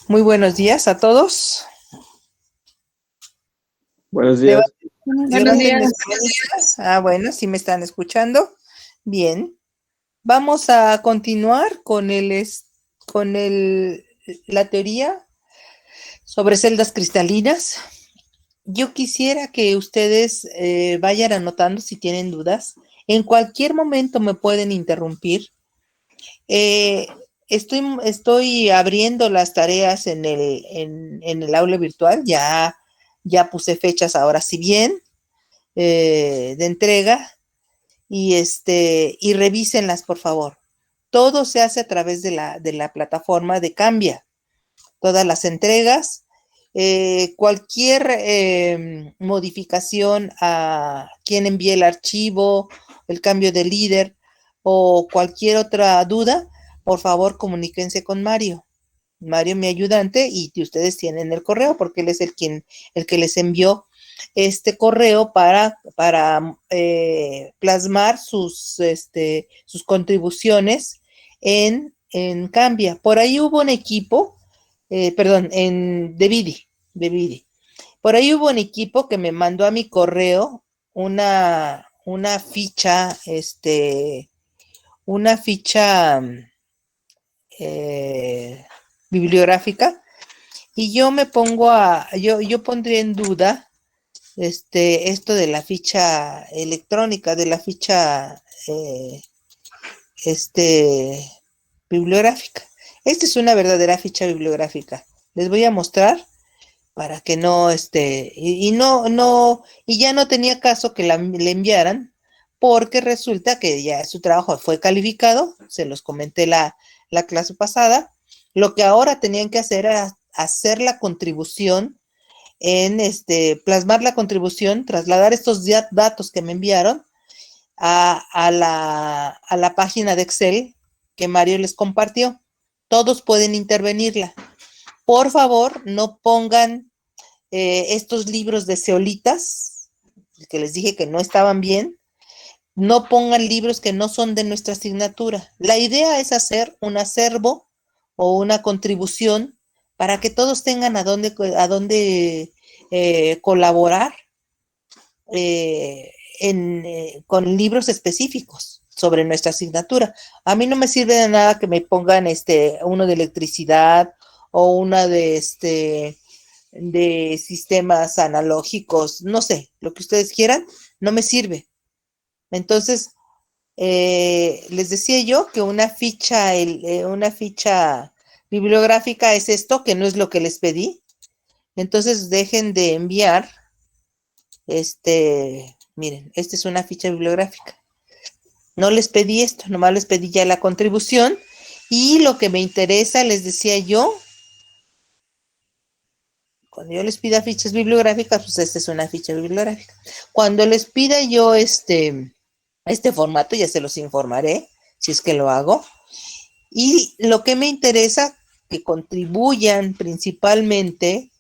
Muy buenos días a todos. Buenos días. Buenos Levanten las días. manitas. Bueno, sí me están escuchando. Bien. Vamos a continuar con la teoría sobre celdas cristalinas. Yo quisiera que ustedes vayan anotando si tienen dudas. En cualquier momento me pueden interrumpir. Eh, estoy abriendo las tareas en el aula virtual. Ya puse fechas ahora, si bien, de entrega. Y revísenlas, por favor. Todo se hace a través de la plataforma de Cambia. Todas las entregas, cualquier modificación a quien envíe el archivo, el cambio de líder o cualquier otra duda, por favor comuníquense con Mario. Mario, mi ayudante, y ustedes tienen el correo porque él es el que les envió este correo para plasmar sus contribuciones en Cambia. Por ahí hubo un equipo, perdón, en Devidi. Por ahí hubo un equipo que me mandó a mi correo una ficha, una ficha eh, bibliográfica, y yo pondría en duda esto de la ficha electrónica, de la ficha este, bibliográfica. Esta es una verdadera ficha bibliográfica. Les voy a mostrar para que no, y ya no tenía caso que le enviaran, porque resulta que ya su trabajo fue calificado, se los comenté la clase pasada. Lo que ahora tenían que hacer era hacer la contribución plasmar la contribución, trasladar estos datos que me enviaron a la página de Excel que Mario les compartió. Todos pueden intervenirla. Por favor, no pongan estos libros de ceolitas, que les dije que no estaban bien. No pongan libros que no son de nuestra asignatura. La idea es hacer un acervo o una contribución para que todos tengan a dónde colaborar con libros específicos sobre nuestra asignatura. A mí no me sirve de nada que me pongan uno de electricidad o una de sistemas analógicos, no sé, lo que ustedes quieran, no me sirve. Entonces, les decía yo que una ficha bibliográfica es esto, que no es lo que les pedí. Entonces, dejen de enviar, miren, esta es una ficha bibliográfica. No les pedí esto, nomás les pedí ya la contribución. Y lo que me interesa, les decía yo, cuando yo les pida fichas bibliográficas, pues esta es una ficha bibliográfica. Cuando les pida yo este formato, ya se los informaré, si es que lo hago. Y lo que me interesa, que contribuyan principalmente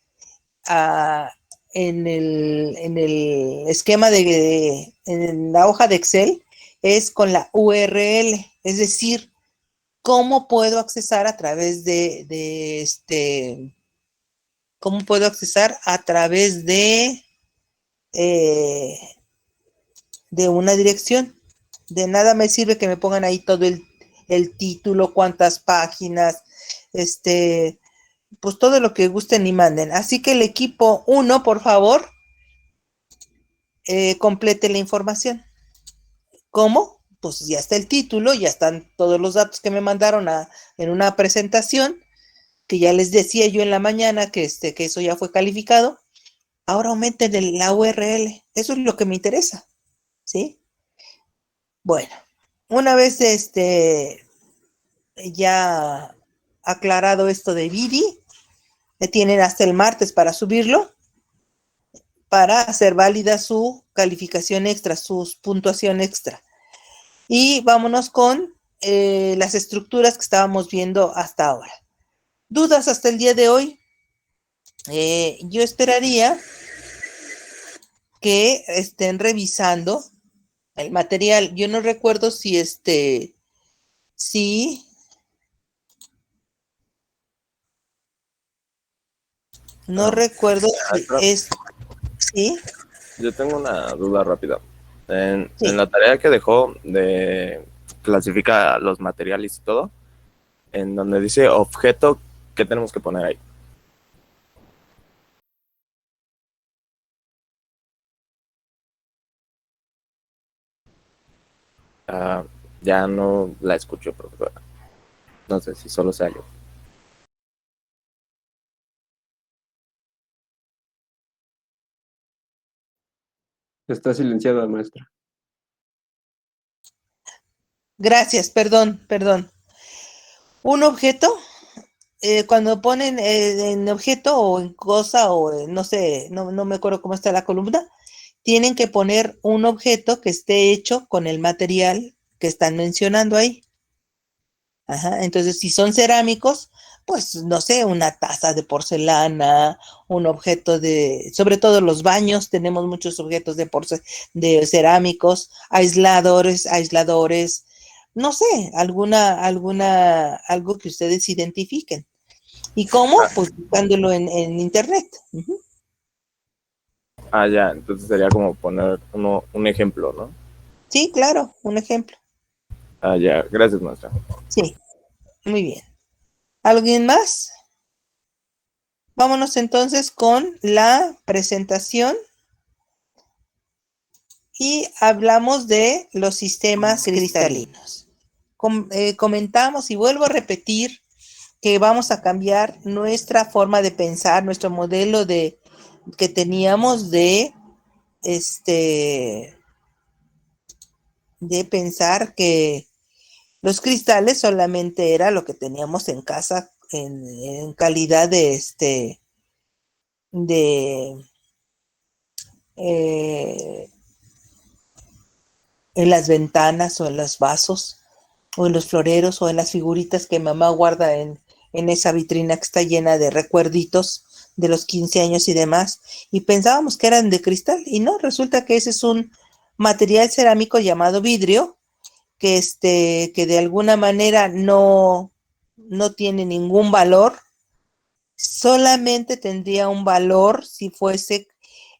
en el esquema en la hoja de Excel, es con la URL, es decir, cómo puedo accesar a través cómo puedo accesar a través eh, de una dirección. De nada me sirve que me pongan ahí todo el título, cuántas páginas, pues todo lo que gusten y manden. Así que el equipo 1, por favor, complete la información. ¿Cómo? Pues ya está el título, ya están todos los datos que me mandaron en una presentación, que ya les decía yo en la mañana que eso ya fue calificado. Ahora aumenten la URL. Eso es lo que me interesa, ¿sí? Bueno, una vez ya aclarado esto de Vidi, tienen hasta el martes para subirlo, para hacer válida su calificación extra, su puntuación extra. Y vámonos con las estructuras que estábamos viendo hasta ahora. ¿Dudas hasta el día de hoy? Yo esperaría que estén revisando el material. Yo no recuerdo si No recuerdo si Maestra, es, sí, yo tengo una duda rápida. En sí. la tarea que dejó de clasifica los materiales y todo, en donde dice objeto, ¿qué tenemos que poner ahí? Ah, ya no la escucho, profesora. No sé si solo sea yo. Está silenciada, maestra. Gracias, perdón. Un objeto, cuando ponen en objeto o en cosa o no sé, no me acuerdo cómo está la columna, tienen que poner un objeto que esté hecho con el material que están mencionando ahí. Ajá, entonces si son cerámicos, pues no sé, una taza de porcelana, un objeto de, sobre todo los baños, tenemos muchos objetos de cerámicos, aisladores, no sé, algo que ustedes identifiquen. ¿Y cómo? Pues buscándolo en internet. Ujú. Ah, ya, entonces sería como poner un ejemplo, ¿no? Sí, claro, un ejemplo. Ah, ya, gracias, maestra. Sí, muy bien. ¿Alguien más? Vámonos entonces con la presentación y hablamos de los sistemas cristalinos. Comentamos y vuelvo a repetir que vamos a cambiar nuestra forma de pensar, nuestro modelo de que teníamos este de pensar que los cristales solamente era lo que teníamos en casa en calidad de eh, en las ventanas o en los vasos o en los floreros o en las figuritas que mamá guarda en esa vitrina que está llena de recuerditos de los 15 años y demás, y pensábamos que eran de cristal, y no, resulta que ese es un material cerámico llamado vidrio, que de alguna manera no tiene ningún valor, solamente tendría un valor si fuese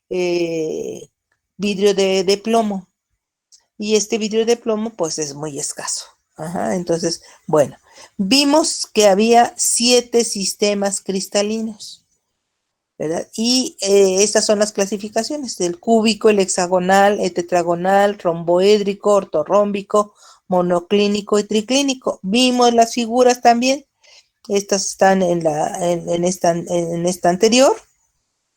eh, vidrio de plomo, y este vidrio de plomo pues es muy escaso. Ajá, entonces, bueno, vimos que había 7 sistemas cristalinos, ¿verdad? Y estas son las clasificaciones: el cúbico, el hexagonal, el tetragonal, romboédrico, ortorrómbico, monoclínico y triclínico. Vimos las figuras también, estas están en esta anterior.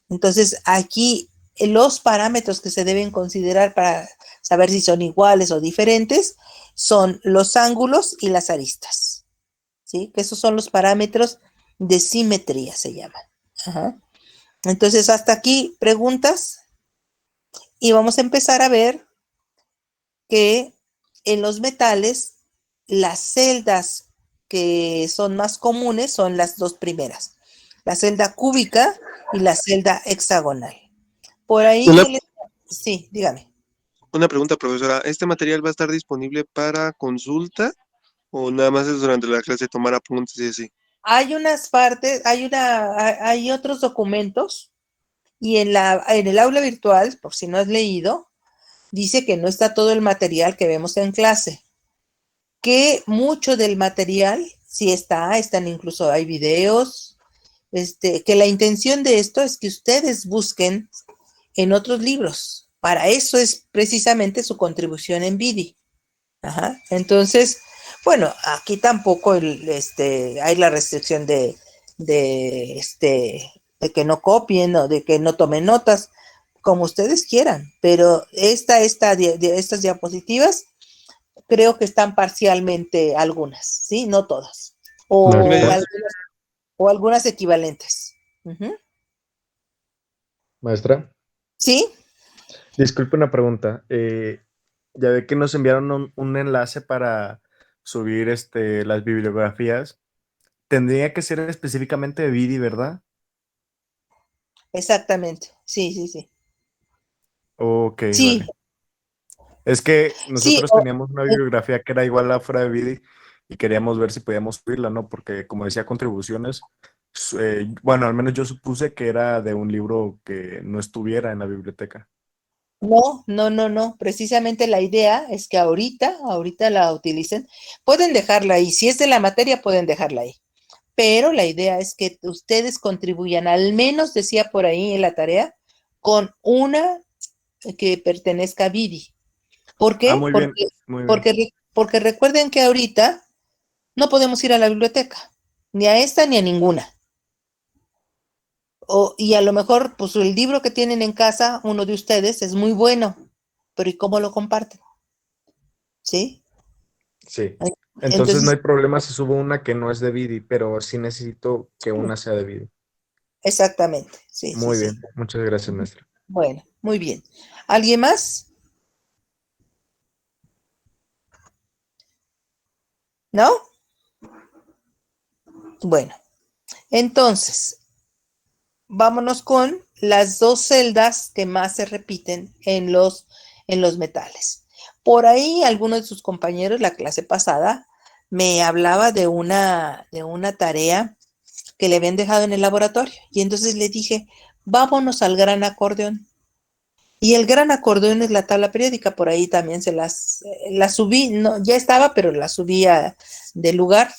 Entonces, aquí los parámetros que se deben considerar para saber si son iguales o diferentes son los ángulos y las aristas, ¿sí? Que esos son los parámetros de simetría, se llaman. Ajá. Entonces, hasta aquí preguntas y vamos a empezar a ver que en los metales las celdas que son más comunes son las dos primeras, la celda cúbica y la celda hexagonal. Por Una, ahí, sí, dígame. una pregunta, profesora. ¿Este material va a estar disponible para consulta o nada más es durante la clase tomar apuntes y así? Hay unas partes, hay otros documentos y en el aula virtual, por si no has leído, dice que no está todo el material que vemos en clase, que mucho del material sí están incluso hay videos, que la intención de esto es que ustedes busquen en otros libros. Para eso es precisamente su contribución en Vidi. Ajá. Entonces, bueno, aquí tampoco hay la restricción de que no copien o de que no tomen notas, como ustedes quieran, pero estas diapositivas creo que están parcialmente algunas, ¿sí? No todas. O, Me- Maestra, algunas, o algunas equivalentes. Ujú. maestra, ¿Sí? disculpe una pregunta. Ya ve que nos enviaron un enlace para subir las bibliografías. Tendría que ser específicamente de Vidi, ¿verdad? Exactamente. Sí. Ok, Sí, vale. Es que sí. nosotros teníamos una bibliografía que era igual a fuera de Vidi y queríamos ver si podíamos subirla, ¿no? Porque como decía contribuciones, Bueno, al menos yo supuse que era de un libro que no estuviera en la biblioteca. No, no, no, no. Precisamente la idea es que ahorita la utilicen. Pueden dejarla ahí. Si es de la materia, pueden dejarla ahí. Pero la idea es que ustedes contribuyan, al menos decía por ahí en la tarea, con una que pertenezca a Vidi. ¿Por Ah, qué? muy bien, muy bien. Porque recuerden que ahorita no podemos ir a la biblioteca, ni a esta ni a ninguna. Y a lo mejor, pues el libro que tienen en casa, uno de ustedes, es muy bueno, pero ¿y cómo lo comparten? ¿Sí? Sí. Ay, Entonces no entonces, hay problema si subo una que no es de Vidi, pero sí necesito que una sea de Vidi. exactamente, sí, sí, Muy sí. bien, muchas gracias, maestra. Bueno, muy bien. ¿Alguien más? ¿No? Bueno, entonces, vámonos con las dos celdas que más se repiten en los metales. Por ahí, algunos de sus compañeros, la clase pasada, me hablaba de una tarea que le habían dejado en el laboratorio. Y entonces le dije, vámonos al gran acordeón. Y el gran acordeón es la tabla periódica, por ahí también la subí, no, ya estaba, pero la subía de lugar.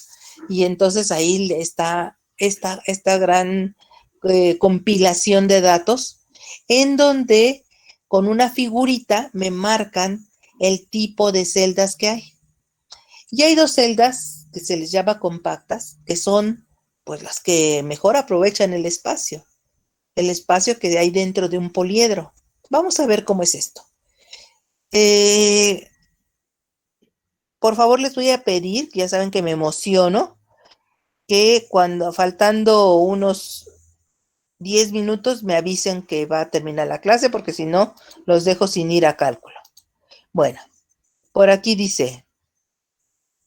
Y entonces ahí está esta gran compilación de datos en donde con una figurita me marcan el tipo de celdas que hay. Y hay dos celdas que se les llama compactas, que son pues las que mejor aprovechan el espacio que hay dentro de un poliedro. Vamos a ver cómo es esto. Eh, por favor, les voy a pedir, que ya saben que me emociono, que cuando faltando unos 10 minutos me avisen que va a terminar la clase, porque si no, los dejo sin ir a cálculo. Bueno, por aquí dice,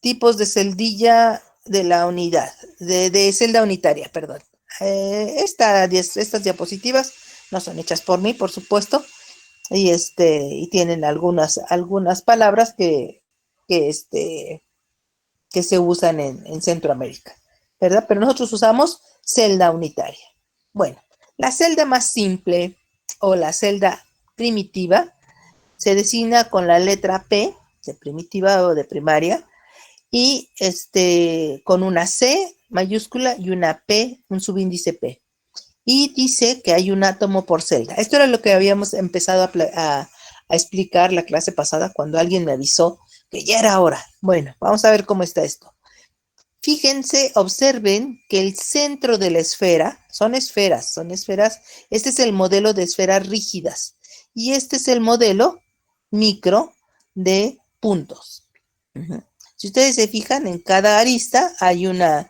tipos de celdilla de la unidad, de celda unitaria, perdón. Estas diapositivas no son hechas por mí, por supuesto, y tienen algunas palabras que, este, que se usan en Centroamérica, ¿verdad? Pero nosotros usamos celda unitaria. Bueno, la celda más simple o la celda primitiva se designa con la letra P de primitiva o de primaria y con una C mayúscula y una P, un subíndice P. Y dice que hay un átomo por celda. Esto era lo que habíamos empezado a explicar la clase pasada cuando alguien me avisó que ya era hora. Bueno, vamos a ver cómo está esto. Fíjense, observen que el centro de la esfera, son esferas, este es el modelo de esferas rígidas y este es el modelo micro de puntos. Uh-huh. Si ustedes se fijan, en cada arista hay una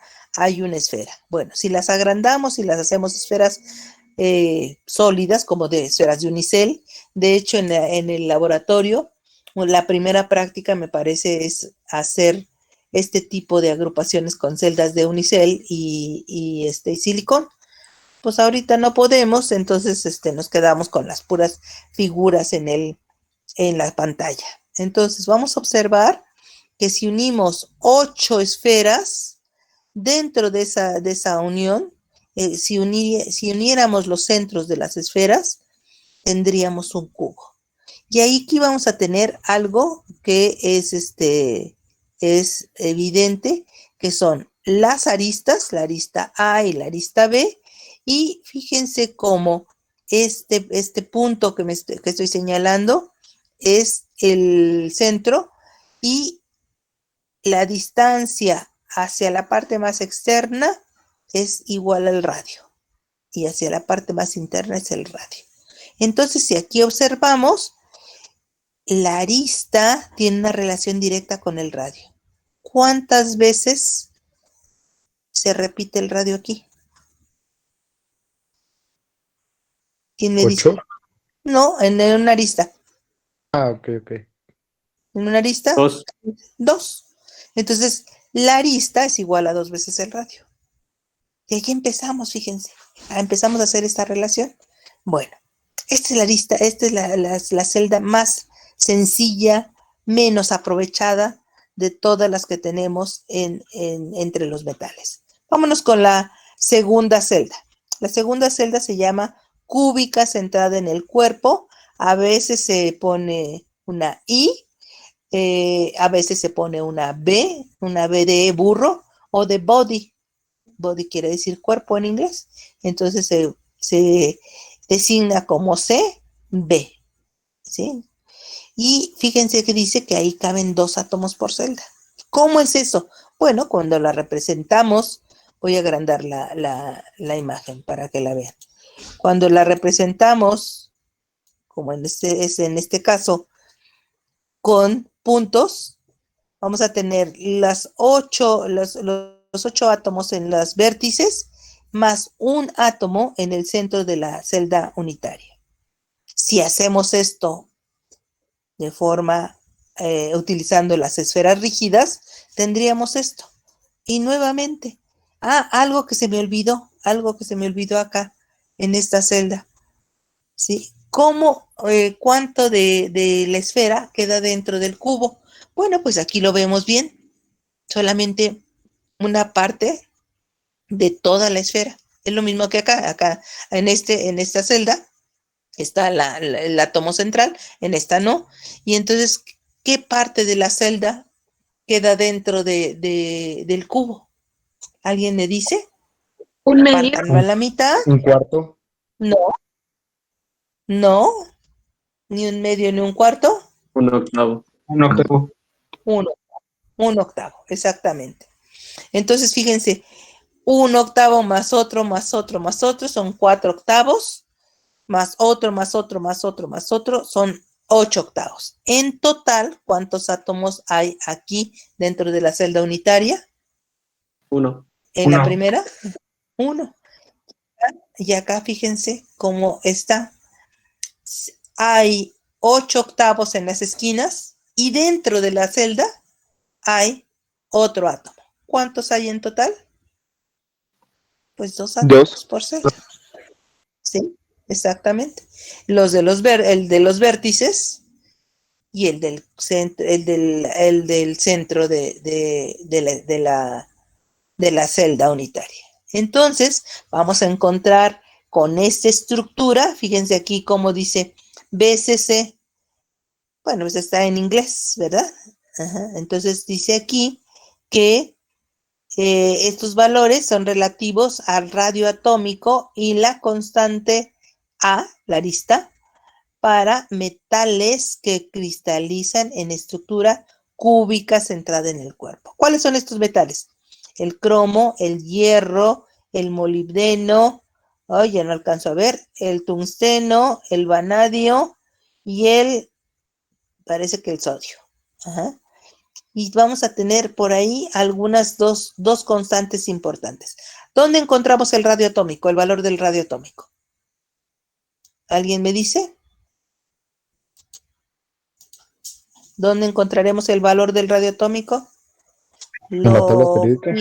esfera. Bueno, si las agrandamos y las hacemos esferas sólidas, como de esferas de unicel, de hecho en el laboratorio, la primera práctica me parece es hacer este tipo de agrupaciones con celdas de unicel y silicón. Pues ahorita no podemos, entonces nos quedamos con las puras figuras en la pantalla. Entonces vamos a observar que si unimos 8 esferas dentro de esa unión, si uniéramos los centros de las esferas, tendríamos un cubo. Y ahí aquí vamos a tener algo que es evidente, que son las aristas, la arista A y la arista B, y fíjense cómo este punto que estoy señalando es el centro y la distancia hacia la parte más externa es igual al radio y hacia la parte más interna es el radio. Entonces, si aquí observamos, la arista tiene una relación directa con el radio. ¿Cuántas veces se repite el radio aquí? ¿Quién me dice? ¿8? No, en una arista. Ah, ok, ok. ¿En una arista? 2. 2. Entonces, la arista es igual a 2 veces el radio. Y aquí empezamos, fíjense. Empezamos a hacer esta relación. Bueno, esta es la arista, esta es la celda más sencilla, menos aprovechada de todas las que tenemos entre los metales. Vámonos con la segunda celda. La segunda celda se llama cúbica centrada en el cuerpo. A veces se pone una I, a veces se pone una B de burro o de body. Body quiere decir cuerpo en inglés. Entonces se designa como CB, ¿sí? Y fíjense que dice que ahí caben 2 átomos por celda. ¿Cómo es eso? Bueno, cuando la representamos, voy a agrandar la imagen para que la vean. Cuando la representamos, como en este caso, con puntos, vamos a tener los 8 átomos en los vértices, más un átomo en el centro de la celda unitaria. Si hacemos esto de forma, utilizando las esferas rígidas, tendríamos esto. Y nuevamente, algo que se me olvidó acá, en esta celda, ¿sí? ¿Cuánto de la esfera queda dentro del cubo? Bueno, pues aquí lo vemos bien, solamente una parte de toda la esfera. Es lo mismo que acá en esta celda está el átomo central, en esta no. Y entonces, ¿qué parte de la celda queda dentro del cubo? ¿Alguien me dice? ¿Un medio? Pártanlo a la mitad. Un cuarto. No, no, ni un medio ni un cuarto. Un octavo. Un octavo. Uno, un octavo, exactamente. Entonces, fíjense, un octavo más otro, más otro, más otro, son 4 octavos, más otro, más otro, más otro, más otro, son 8 octavos. En total, ¿cuántos átomos hay aquí dentro de la celda unitaria? 1. En la Uno. primera, 1. Y acá fíjense cómo está. Hay 8 octavos en las esquinas y dentro de la celda hay otro átomo. ¿Cuántos hay en total? Pues 2 átomos 2. por celda. Sí, exactamente. El de los vértices y el del centro de la celda unitaria. Entonces, vamos a encontrar con esta estructura, fíjense aquí cómo dice BCC, bueno, pues está en inglés, ¿verdad? Ajá. Entonces dice aquí que estos valores son relativos al radio atómico y la constante A, la arista, para metales que cristalizan en estructura cúbica centrada en el cuerpo. ¿Cuáles son estos metales? El cromo, el hierro, el molibdeno, ya no alcanzo a ver, el tungsteno, el vanadio y parece que el sodio. Ajá. Y vamos a tener por ahí algunas dos constantes importantes. ¿Dónde encontramos el radio atómico, el valor del radio atómico? ¿Alguien me dice? ¿Dónde encontraremos el valor del radio atómico? ¿En la tabla periódica?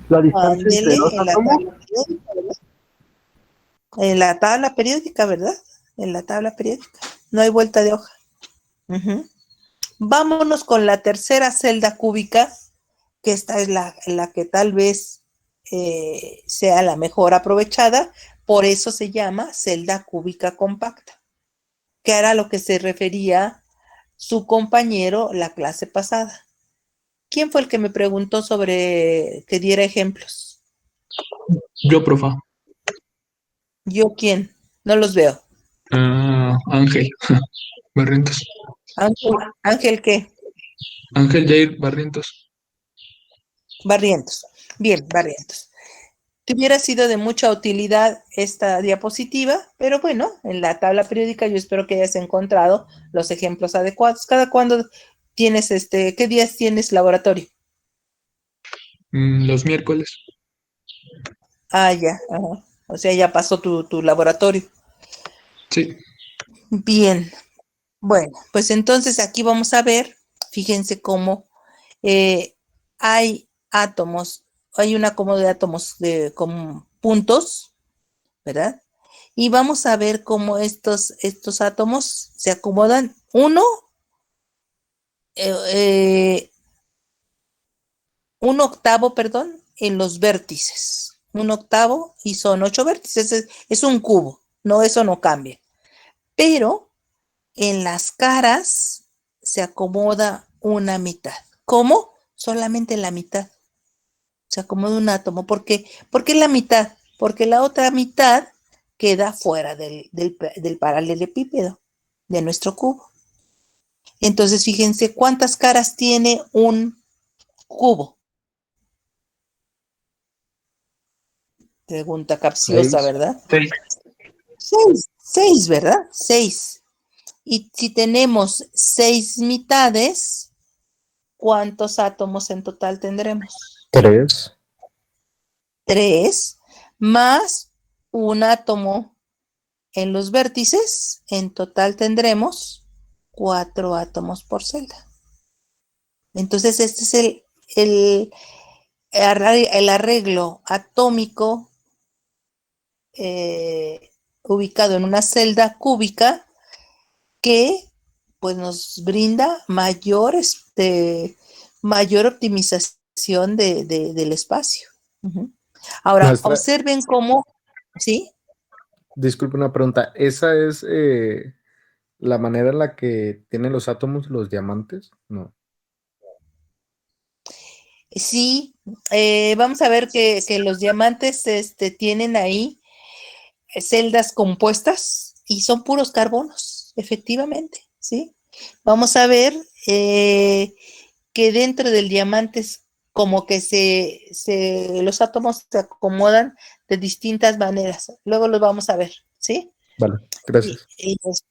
La distancia Ándele, entre dos en la átomos. tabla periódica, ¿verdad? En la tabla periódica, ¿verdad? En la tabla periódica. No hay vuelta de hoja. Ujú. Vámonos con la tercera celda cúbica, que esta es la que tal vez sea la mejor aprovechada, por eso se llama celda cúbica compacta, que era lo que se refería su compañero la clase pasada. ¿Quién fue el que me preguntó sobre que diera ejemplos? Yo, profa. ¿Yo quién? No los veo. Ángel Barrientos. ¿Ángel qué? Ángel Jair Barrientos. Barrientos. Bien, Barrientos. Te hubiera sido de mucha utilidad esta diapositiva, pero bueno, en la tabla periódica yo espero que hayas encontrado los ejemplos adecuados. ¿Cada cuándo tienes qué días tienes laboratorio? Los miércoles. Ya, ajá. O sea, ya pasó tu laboratorio. Sí. Bien, bueno, pues entonces aquí vamos a ver, fíjense cómo hay átomos, hay un acomodo de átomos con puntos, ¿verdad? Y vamos a ver cómo estos átomos se acomodan, un octavo, perdón, en los vértices. un octavo y son 8 vértices. Es un cubo, no, eso no cambia. Pero en las caras se acomoda una mitad. ¿Cómo? Solamente la mitad. Se acomoda un átomo. ¿Por qué? ¿Por qué la mitad? Porque la otra mitad queda fuera del paralelepípedo, de nuestro cubo. Entonces, fíjense cuántas caras tiene un cubo. Pregunta capciosa, 6. ¿verdad? 6, ¿verdad? 6. Y si tenemos 6 mitades, ¿cuántos átomos en total tendremos? 3. 3 más un átomo en los vértices, en total tendremos 4 átomos por celda. Entonces, este es el arreglo atómico ubicado en una celda cúbica que pues nos brinda mayor optimización del espacio. Ahora, Maestra, observen cómo, ¿sí? disculpe una pregunta. ¿Esa es la manera en la que tienen los átomos los diamantes? No. Sí, vamos a ver que los diamantes tienen ahí celdas compuestas y son puros carbonos, efectivamente, ¿sí? Vamos a ver que dentro del diamante es como que los átomos se acomodan de distintas maneras. Luego los vamos a ver, ¿sí? Vale, gracias.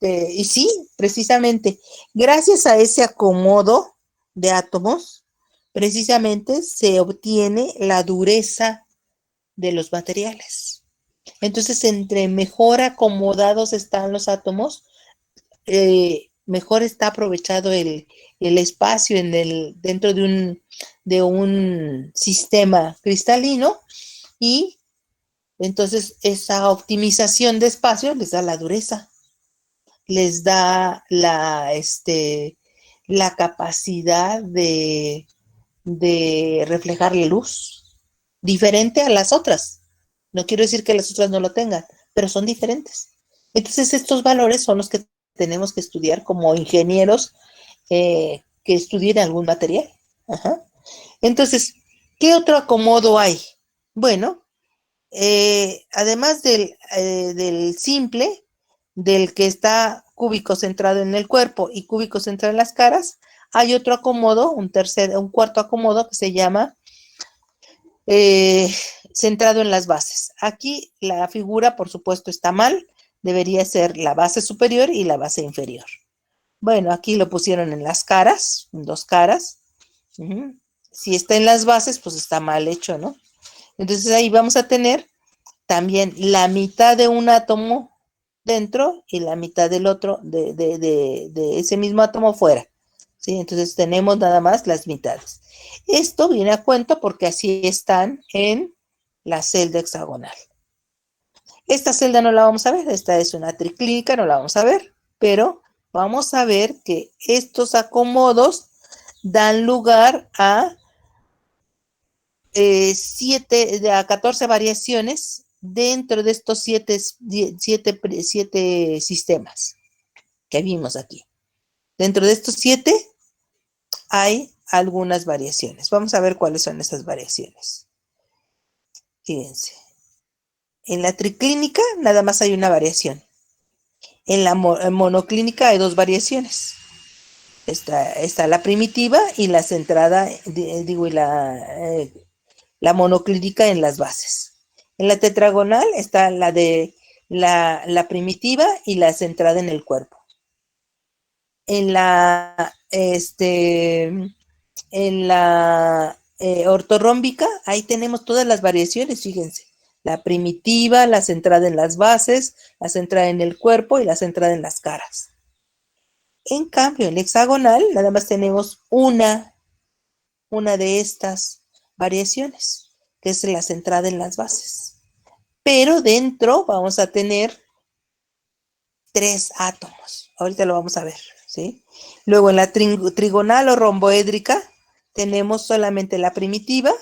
Y sí, precisamente, gracias a ese acomodo de átomos, precisamente se obtiene la dureza de los materiales. Entonces, entre mejor acomodados están los átomos, mejor está aprovechado el espacio dentro de un sistema cristalino, y entonces esa optimización de espacio les da la dureza, les da la capacidad de reflejar la luz, diferente a las otras. No quiero decir que las otras no lo tengan, pero son diferentes. Entonces, estos valores son los que tenemos que estudiar como ingenieros que estudien algún material. Ajá. Entonces, ¿qué otro acomodo hay? Bueno, además del simple, del que está cúbico centrado en el cuerpo y cúbico centrado en las caras, hay otro acomodo, un cuarto acomodo que se llama centrado en las bases. Aquí la figura, por supuesto, está mal, debería ser la base superior y la base inferior. Bueno, aquí lo pusieron en las caras, en 2 caras. Si está en las bases, pues está mal hecho, ¿no? Entonces ahí vamos a tener también la mitad de un átomo dentro y la mitad del otro, de ese mismo átomo fuera, ¿sí? Entonces tenemos nada más las mitades. Esto viene a cuento porque así están en la celda hexagonal. Esta celda no la vamos a ver, esta es una triclínica, no la vamos a ver, pero vamos a ver que estos acomodos dan lugar a 14 variaciones dentro de estos 7 sistemas que vimos aquí. Dentro de estos 7 hay algunas variaciones. Vamos a ver cuáles son esas variaciones. Fíjense. En la triclínica nada más hay una variación. En la monoclínica hay 2 variaciones. Está la primitiva y la centrada, la monoclínica en las bases. En la tetragonal está la de la primitiva y la centrada en el cuerpo. En la ortorrómbica, ahí tenemos todas las variaciones, fíjense. La primitiva, la centrada en las bases, la centrada en el cuerpo y la centrada en las caras. En cambio, en el hexagonal, nada más tenemos una de estas variaciones, que es la centrada en las bases. Pero dentro vamos a tener 3 átomos. Ahorita lo vamos a ver, ¿sí? Luego en la trigonal o romboédrica tenemos solamente la primitiva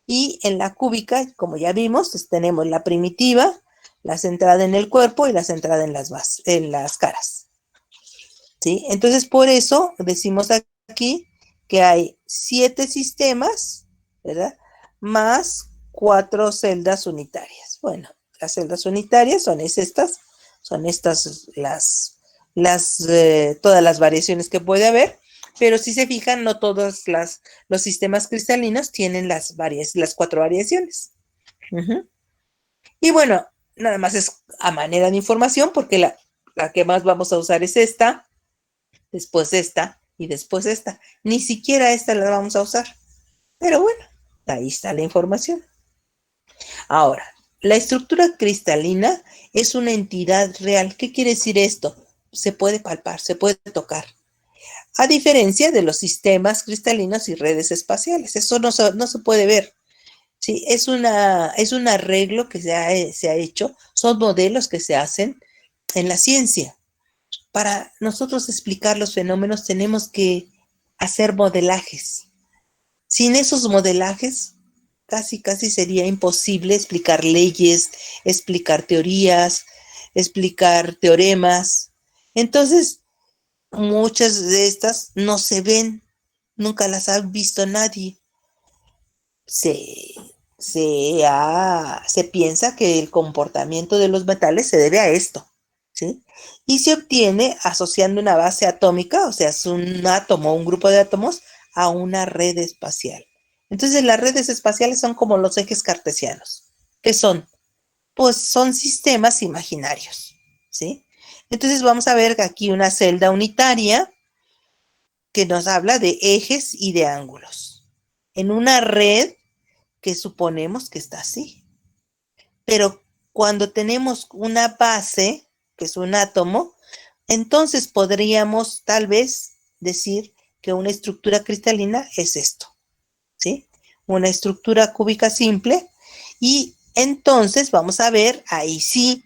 Y en la cúbica, como ya vimos, pues tenemos la primitiva, la centrada en el cuerpo y la centrada en en las caras. ¿Sí? Entonces, por eso decimos aquí que hay 7 sistemas, ¿verdad? Más 4 celdas unitarias. Bueno, las celdas unitarias son estas todas las variaciones que puede haber, pero si se fijan, no todos los sistemas cristalinos tienen las 4 variaciones. Y bueno, nada más es a manera de información, porque la que más vamos a usar es esta, después esta y después esta. Ni siquiera esta la vamos a usar. Pero bueno, ahí está la información. Ahora, la estructura cristalina es una entidad real. ¿Qué quiere decir esto? Se puede palpar, se puede tocar. A diferencia de los sistemas cristalinos y redes espaciales. Eso no se puede ver. Sí, es un arreglo que se ha hecho, son modelos que se hacen en la ciencia. Para nosotros explicar los fenómenos tenemos que hacer modelajes. Sin esos modelajes, casi sería imposible explicar leyes, explicar teorías, explicar teoremas. Entonces, muchas de estas no se ven, nunca las ha visto nadie. Se piensa que el comportamiento de los metales se debe a esto, ¿sí? Y se obtiene asociando una base atómica, o sea, es un átomo, un grupo de átomos, a una red espacial. Entonces, las redes espaciales son como los ejes cartesianos. ¿Qué son? Pues son sistemas imaginarios, ¿sí? Entonces, vamos a ver aquí una celda unitaria que nos habla de ejes y de ángulos. En una red que suponemos que está así. Pero cuando tenemos una base, que es un átomo, entonces podríamos tal vez decir que una estructura cristalina es esto, ¿sí? Una estructura cúbica simple, y entonces vamos a ver ahí sí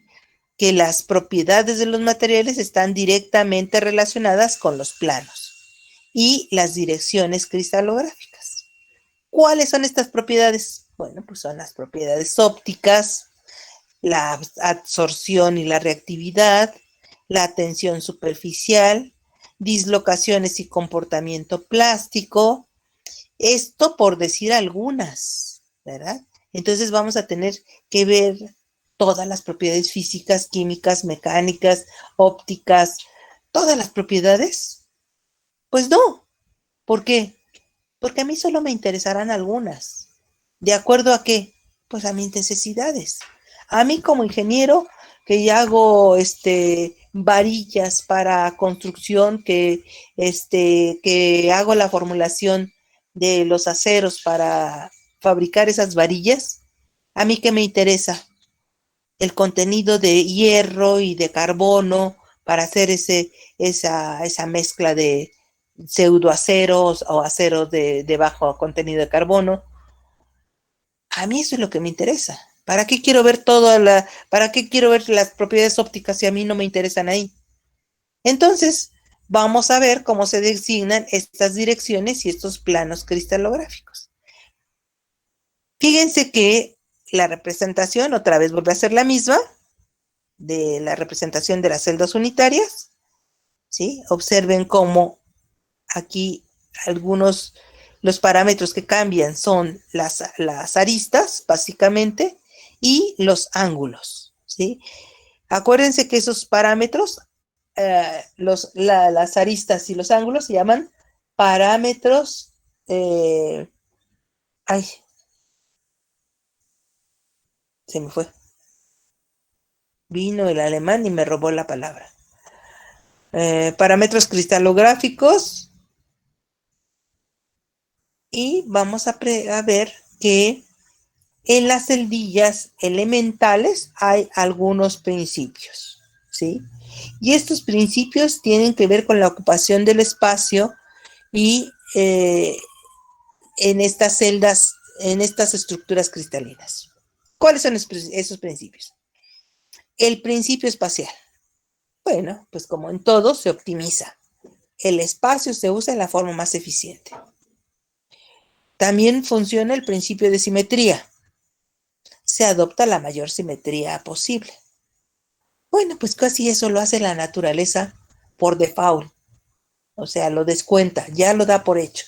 que las propiedades de los materiales están directamente relacionadas con los planos y las direcciones cristalográficas. ¿Cuáles son estas propiedades? Bueno, pues son las propiedades ópticas, la absorción y la reactividad, la tensión superficial, dislocaciones y comportamiento plástico. Esto por decir algunas, ¿verdad? Entonces vamos a tener que ver todas las propiedades físicas, químicas, mecánicas, ópticas, todas las propiedades. Pues no. ¿Por qué? Porque a mí solo me interesarán algunas. ¿De acuerdo a qué? Pues a mis necesidades. A mí como ingeniero, que ya hago varillas para construcción, que hago la formulación de los aceros para fabricar esas varillas, ¿a mí qué me interesa? El contenido de hierro y de carbono para hacer esa mezcla de pseudoaceros o aceros de bajo contenido de carbono. A mí eso es lo que me interesa. ¿Para qué quiero ver para qué quiero ver las propiedades ópticas si a mí no me interesan ahí? Entonces, vamos a ver cómo se designan estas direcciones y estos planos cristalográficos. Fíjense que la representación otra vez vuelve a ser la misma de la representación de las celdas unitarias, ¿sí? Observen cómo aquí los parámetros que cambian son las aristas, básicamente, y los ángulos, ¿sí? Acuérdense que esos parámetros, las aristas y los ángulos se llaman parámetros, se me fue. Vino el alemán y me robó la palabra. Parámetros cristalográficos. Y vamos a ver que en las celdillas elementales hay algunos principios, ¿sí? Y estos principios tienen que ver con la ocupación del espacio y en estas celdas, en estas estructuras cristalinas. ¿Cuáles son esos principios? El principio espacial. Bueno, pues como en todo, se optimiza. El espacio se usa en la forma más eficiente. También funciona el principio de simetría. Se adopta la mayor simetría posible. Bueno, pues casi eso lo hace la naturaleza por default. O sea, lo descuenta, ya lo da por hecho.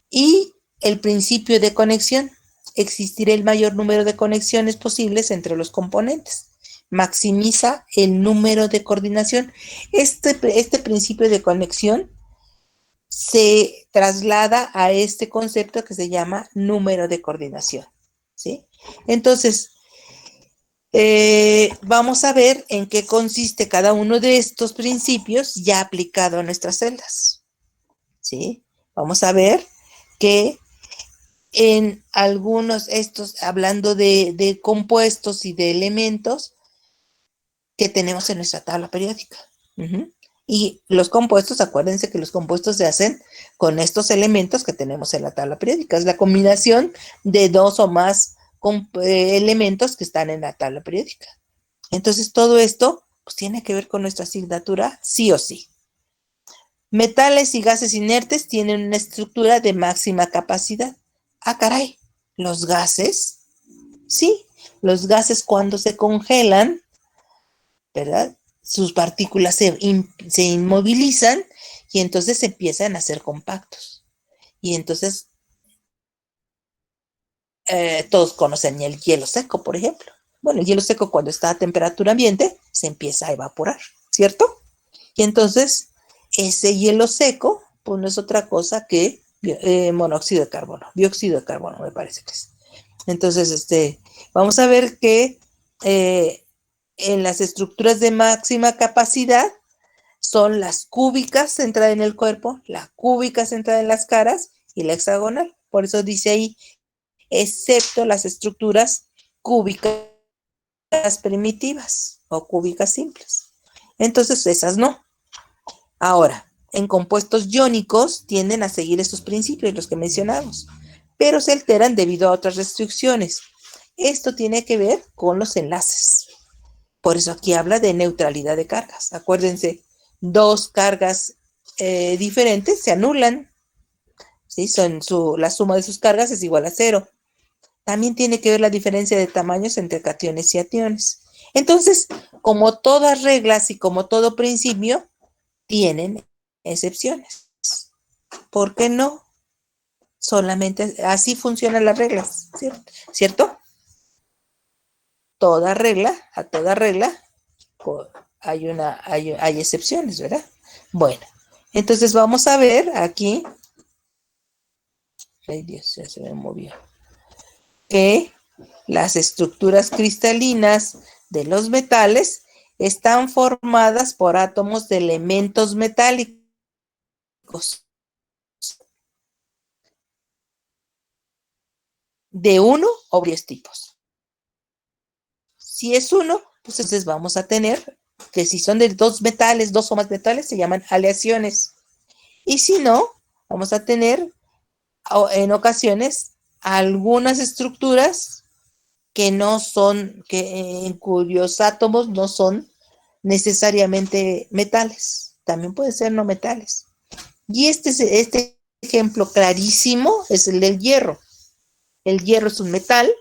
Y el principio de conexión. Existirá el mayor número de conexiones posibles entre los componentes. Maximiza el número de coordinación. Este principio de conexión se traslada a este concepto que se llama número de coordinación, ¿sí? Entonces, vamos a ver en qué consiste cada uno de estos principios ya aplicado a nuestras celdas, ¿sí? Vamos a ver que en algunos hablando de compuestos y de elementos que tenemos en nuestra tabla periódica. Y los compuestos, acuérdense que los compuestos se hacen con estos elementos que tenemos en la tabla periódica. Es la combinación de dos o más elementos que están en la tabla periódica. Entonces, todo esto pues, tiene que ver con nuestra asignatura sí o sí. Metales y gases inertes tienen una estructura de máxima capacidad. Ah, caray, los gases, sí, los gases cuando se congelan, ¿verdad? Sus partículas se inmovilizan y entonces empiezan a ser compactos. Y entonces, todos conocen el hielo seco, por ejemplo. Bueno, el hielo seco cuando está a temperatura ambiente se empieza a evaporar, ¿cierto? Y entonces, ese hielo seco, pues no es otra cosa que monóxido de carbono, dióxido de carbono, me parece que es. Entonces, vamos a ver que en las estructuras de máxima capacidad son las cúbicas centradas en el cuerpo, la cúbica centrada en las caras y la hexagonal. Por eso dice ahí, excepto las estructuras cúbicas primitivas o cúbicas simples. Entonces, esas no. Ahora, en compuestos iónicos tienden a seguir estos principios, los que mencionamos, pero se alteran debido a otras restricciones. Esto tiene que ver con los enlaces. Por eso aquí habla de neutralidad de cargas. Acuérdense, dos cargas diferentes se anulan. ¿Sí? La suma de sus cargas es igual a 0. También tiene que ver la diferencia de tamaños entre cationes y ationes. Entonces, como todas reglas y como todo principio, tienen excepciones. ¿Por qué no? Solamente así funcionan las reglas, ¿cierto? A toda regla hay excepciones, ¿verdad? Bueno, entonces vamos a ver aquí. Ay Dios, ya se me movió. Que las estructuras cristalinas de los metales están formadas por átomos de elementos metálicos. De uno o varios tipos. Si es uno, pues entonces vamos a tener que si son de dos o más metales, se llaman aleaciones. Y si no, vamos a tener en ocasiones algunas estructuras en cuyos átomos no son necesariamente metales. También pueden ser no metales. Y este ejemplo clarísimo es el del hierro. El hierro es un metal,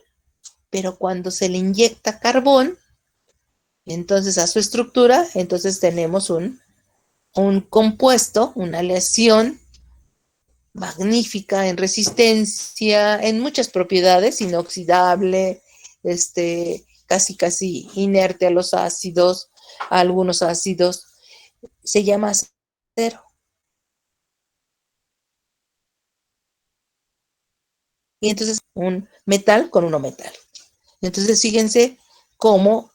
pero cuando se le inyecta carbón, entonces a su estructura, entonces tenemos un compuesto, una aleación magnífica en resistencia, en muchas propiedades, inoxidable, casi inerte a los ácidos, a algunos ácidos, se llama acero. Y entonces un metal con uno metal. Entonces fíjense cómo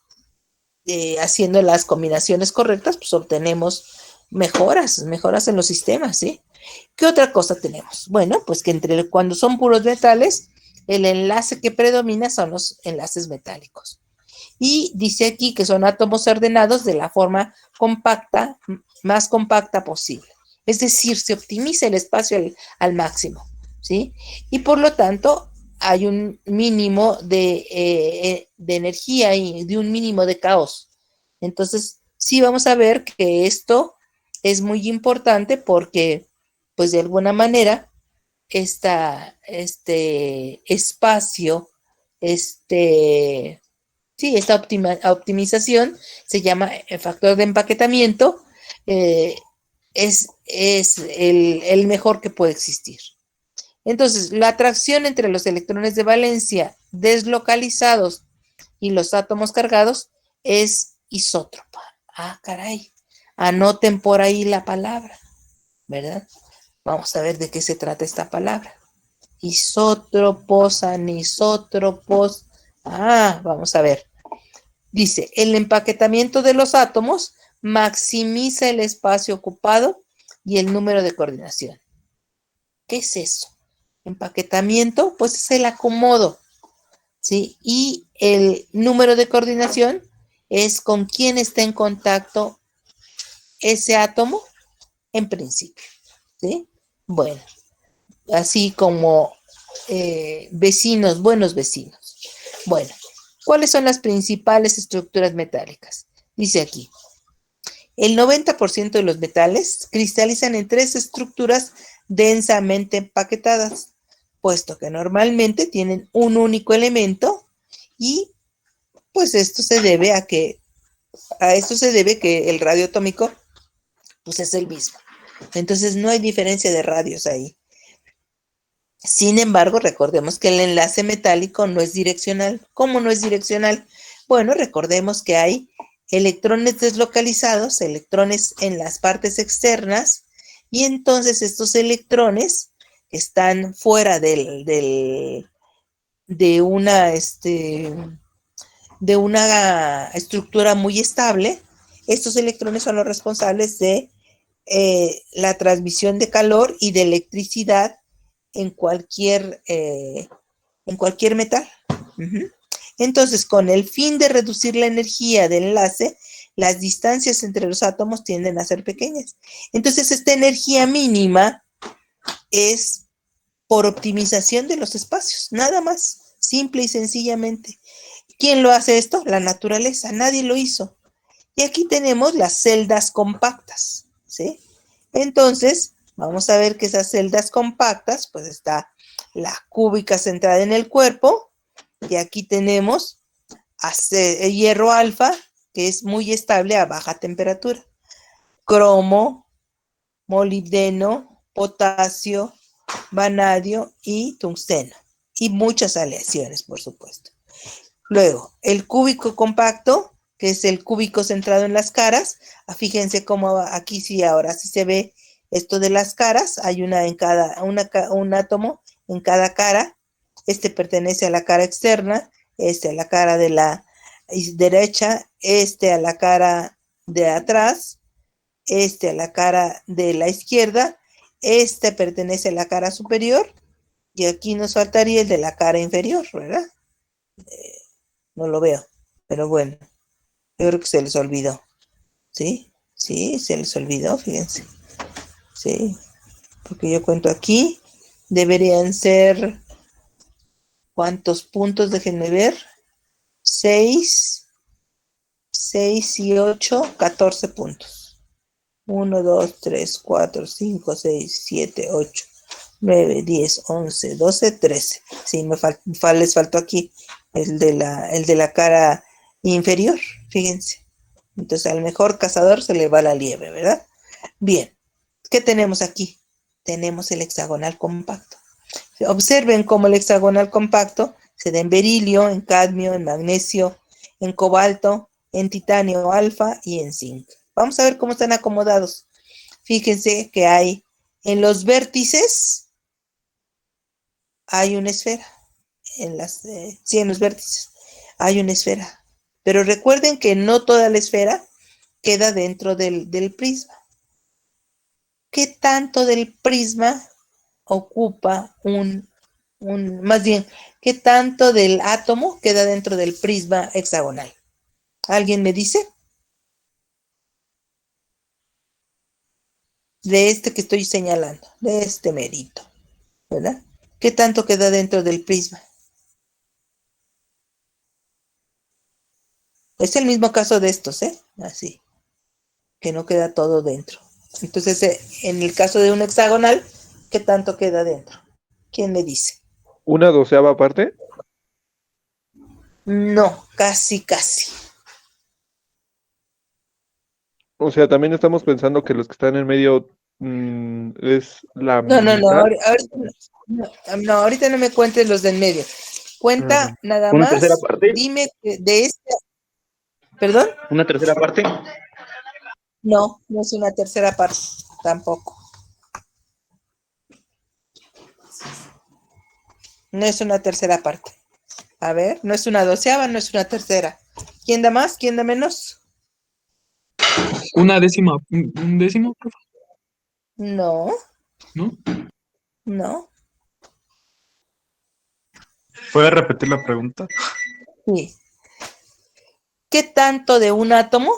haciendo las combinaciones correctas, pues obtenemos mejoras en los sistemas, ¿sí? ¿Qué otra cosa tenemos? Bueno, pues que cuando son puros metales, el enlace que predomina son los enlaces metálicos. Y dice aquí que son átomos ordenados de la forma compacta, más compacta posible. Es decir, se optimiza el espacio al máximo, ¿sí? Y por lo tanto, hay un mínimo de energía y de un mínimo de caos. Entonces, sí vamos a ver que esto es muy importante porque, pues de alguna manera, este espacio, esta optimización se llama el factor de empaquetamiento, es el mejor que puede existir. Entonces, la atracción entre los electrones de valencia deslocalizados y los átomos cargados es isótropa. Ah, caray. Anoten por ahí la palabra, ¿verdad? Vamos a ver de qué se trata esta palabra. Isótropos, anisótropos. Ah, vamos a ver. Dice, el empaquetamiento de los átomos maximiza el espacio ocupado y el número de coordinación. ¿Qué es eso? Empaquetamiento, pues es el acomodo, ¿sí? Y el número de coordinación es con quién está en contacto ese átomo en principio, ¿sí? Bueno, así como vecinos, buenos vecinos. Bueno, ¿cuáles son las principales estructuras metálicas? Dice aquí, el 90% de los metales cristalizan en 3 estructuras densamente empaquetadas, puesto que normalmente tienen un único elemento y pues a esto se debe que el radio atómico pues es el mismo. Entonces no hay diferencia de radios ahí. Sin embargo, recordemos que el enlace metálico no es direccional. ¿Cómo no es direccional? Bueno, recordemos que hay electrones deslocalizados, electrones en las partes externas, y entonces estos electrones están fuera de una estructura muy estable. Estos electrones son los responsables de la transmisión de calor y de electricidad en cualquier metal. Entonces, con el fin de reducir la energía del enlace, las distancias entre los átomos tienden a ser pequeñas. Entonces, esta energía mínima es por optimización de los espacios, nada más, simple y sencillamente. ¿Quién lo hace esto? La naturaleza, nadie lo hizo. Y aquí tenemos las celdas compactas, ¿sí? Entonces, vamos a ver que esas celdas compactas, pues está la cúbica centrada en el cuerpo, y aquí tenemos hierro alfa, que es muy estable a baja temperatura, cromo, molibdeno, potasio, vanadio y tungsteno, y muchas aleaciones, por supuesto. Luego, el cúbico compacto, que es el cúbico centrado en las caras. Fíjense cómo aquí sí, ahora sí se ve esto de las caras. Hay un átomo en cada cara. Este pertenece a la cara externa, este a la cara de la derecha, este a la cara de atrás, este a la cara de la izquierda, este pertenece a la cara superior, y aquí nos faltaría el de la cara inferior, ¿verdad? No lo veo, pero bueno, yo creo que se les olvidó. ¿Sí? Sí, se les olvidó, fíjense. Sí, porque yo cuento aquí, deberían ser, ¿cuántos puntos? Déjenme ver. 6 y 8, 14 puntos. 1, 2, 3, 4, 5, 6, 7, 8, 9, 10, 11, 12, 13. Sí, les faltó aquí el de la cara inferior, fíjense. Entonces al mejor cazador se le va la liebre, ¿verdad? Bien, ¿qué tenemos aquí? Tenemos el hexagonal compacto. Observen cómo el hexagonal compacto se da en berilio, en cadmio, en magnesio, en cobalto, en titanio alfa y en zinc. Vamos a ver cómo están acomodados. Fíjense que hay en los vértices, hay una esfera. En los vértices hay una esfera. Pero recuerden que no toda la esfera queda dentro del prisma. ¿Qué tanto del prisma ocupa más bien, qué tanto del átomo queda dentro del prisma hexagonal? ¿Alguien me dice? De este que estoy señalando, de este merito, ¿verdad? ¿Qué tanto queda dentro del prisma? Es el mismo caso de estos, así, que no queda todo dentro. Entonces, en el caso de un hexagonal, ¿qué tanto queda dentro? ¿Quién me dice? ¿Una doceava parte? No, casi, casi. O sea, también estamos pensando que los que están en medio es la No, mitad. ahorita no me cuentes los del medio. Cuenta nada ¿Una tercera más, parte? dime de este, ¿perdón? ¿Una tercera parte? No, no es una tercera parte, tampoco. No es una tercera parte. A ver, no es una doceava, no es una tercera. ¿Quién da más? ¿Quién da menos? Una décima, un décimo, profe, No, ¿no? no. ¿Puede repetir la pregunta? Sí. ¿Qué tanto de un átomo,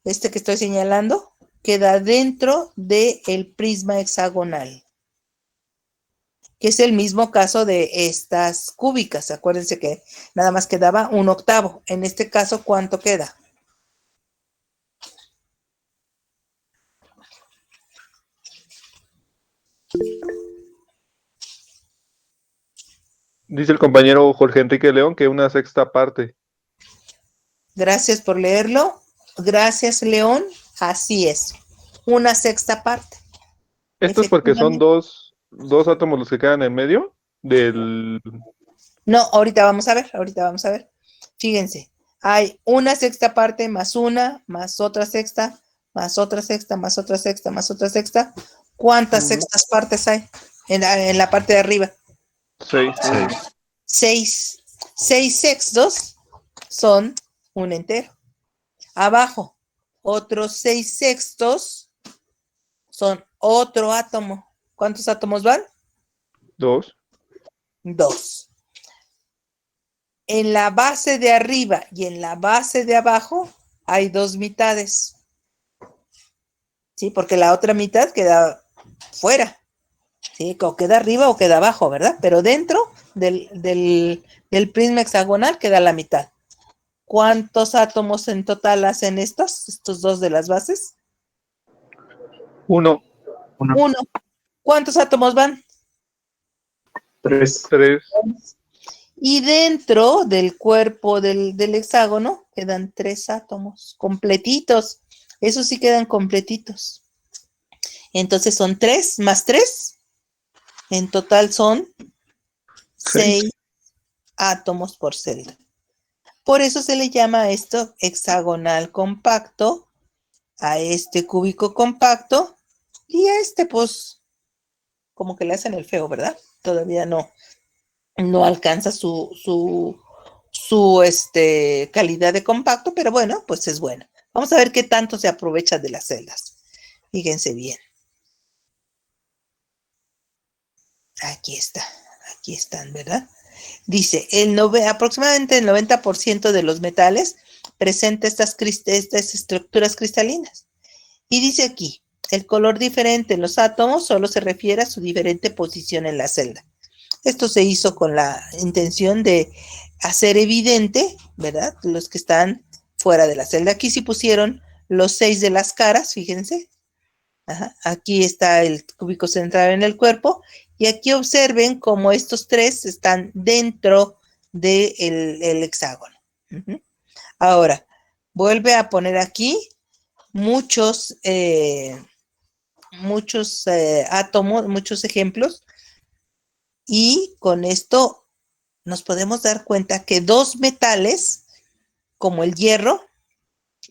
este que estoy señalando, queda dentro del prisma hexagonal? Que es el mismo caso de estas cúbicas. Acuérdense que nada más quedaba un octavo. En este caso, ¿cuánto queda? Dice el compañero Jorge Enrique León que una sexta parte. Gracias por leerlo. Gracias, León. Así es. Una sexta parte. Esto es porque son Efectivamente. dos átomos los que quedan en medio del... No, ahorita vamos a ver. Fíjense, hay una sexta parte más una, más otra sexta, más otra sexta, más otra sexta, más otra sexta. ¿Cuántas sextas partes hay en la parte de arriba? 6. Seis. 6 sextos son un entero. Abajo, otros 6 sextos son otro átomo. ¿Cuántos átomos van? 2. 2. En la base de arriba y en la base de abajo hay 2 mitades. ¿Sí? Porque la otra mitad queda fuera. ¿Sí? O queda arriba o queda abajo, ¿verdad? Pero dentro del prisma hexagonal queda la mitad. ¿Cuántos átomos en total hacen estos dos de las bases? 1. 1. ¿Cuántos átomos van? 3. 3. Y dentro del cuerpo del hexágono quedan 3 átomos completitos. Esos sí quedan completitos. Entonces son 3 más 3. En total son 6 átomos por celda. Por eso se le llama a esto hexagonal compacto, a este cúbico compacto, y a este, pues, como que le hacen el feo, ¿verdad? Todavía no alcanza su calidad de compacto, pero bueno, pues es bueno. Vamos a ver qué tanto se aprovecha de las celdas. Fíjense bien. Aquí están, ¿verdad? Dice, aproximadamente el 90% de los metales presenta estas estructuras cristalinas. Y dice aquí, el color diferente en los átomos solo se refiere a su diferente posición en la celda. Esto se hizo con la intención de hacer evidente, ¿verdad?, los que están fuera de la celda. Aquí sí pusieron los 6 de las caras, fíjense. Ajá. Aquí está el cúbico central en el cuerpo. Y aquí observen cómo estos 3 están dentro del hexágono. Ahora, vuelve a poner aquí muchos átomos, muchos ejemplos. Y con esto nos podemos dar cuenta que 2 metales, como el hierro,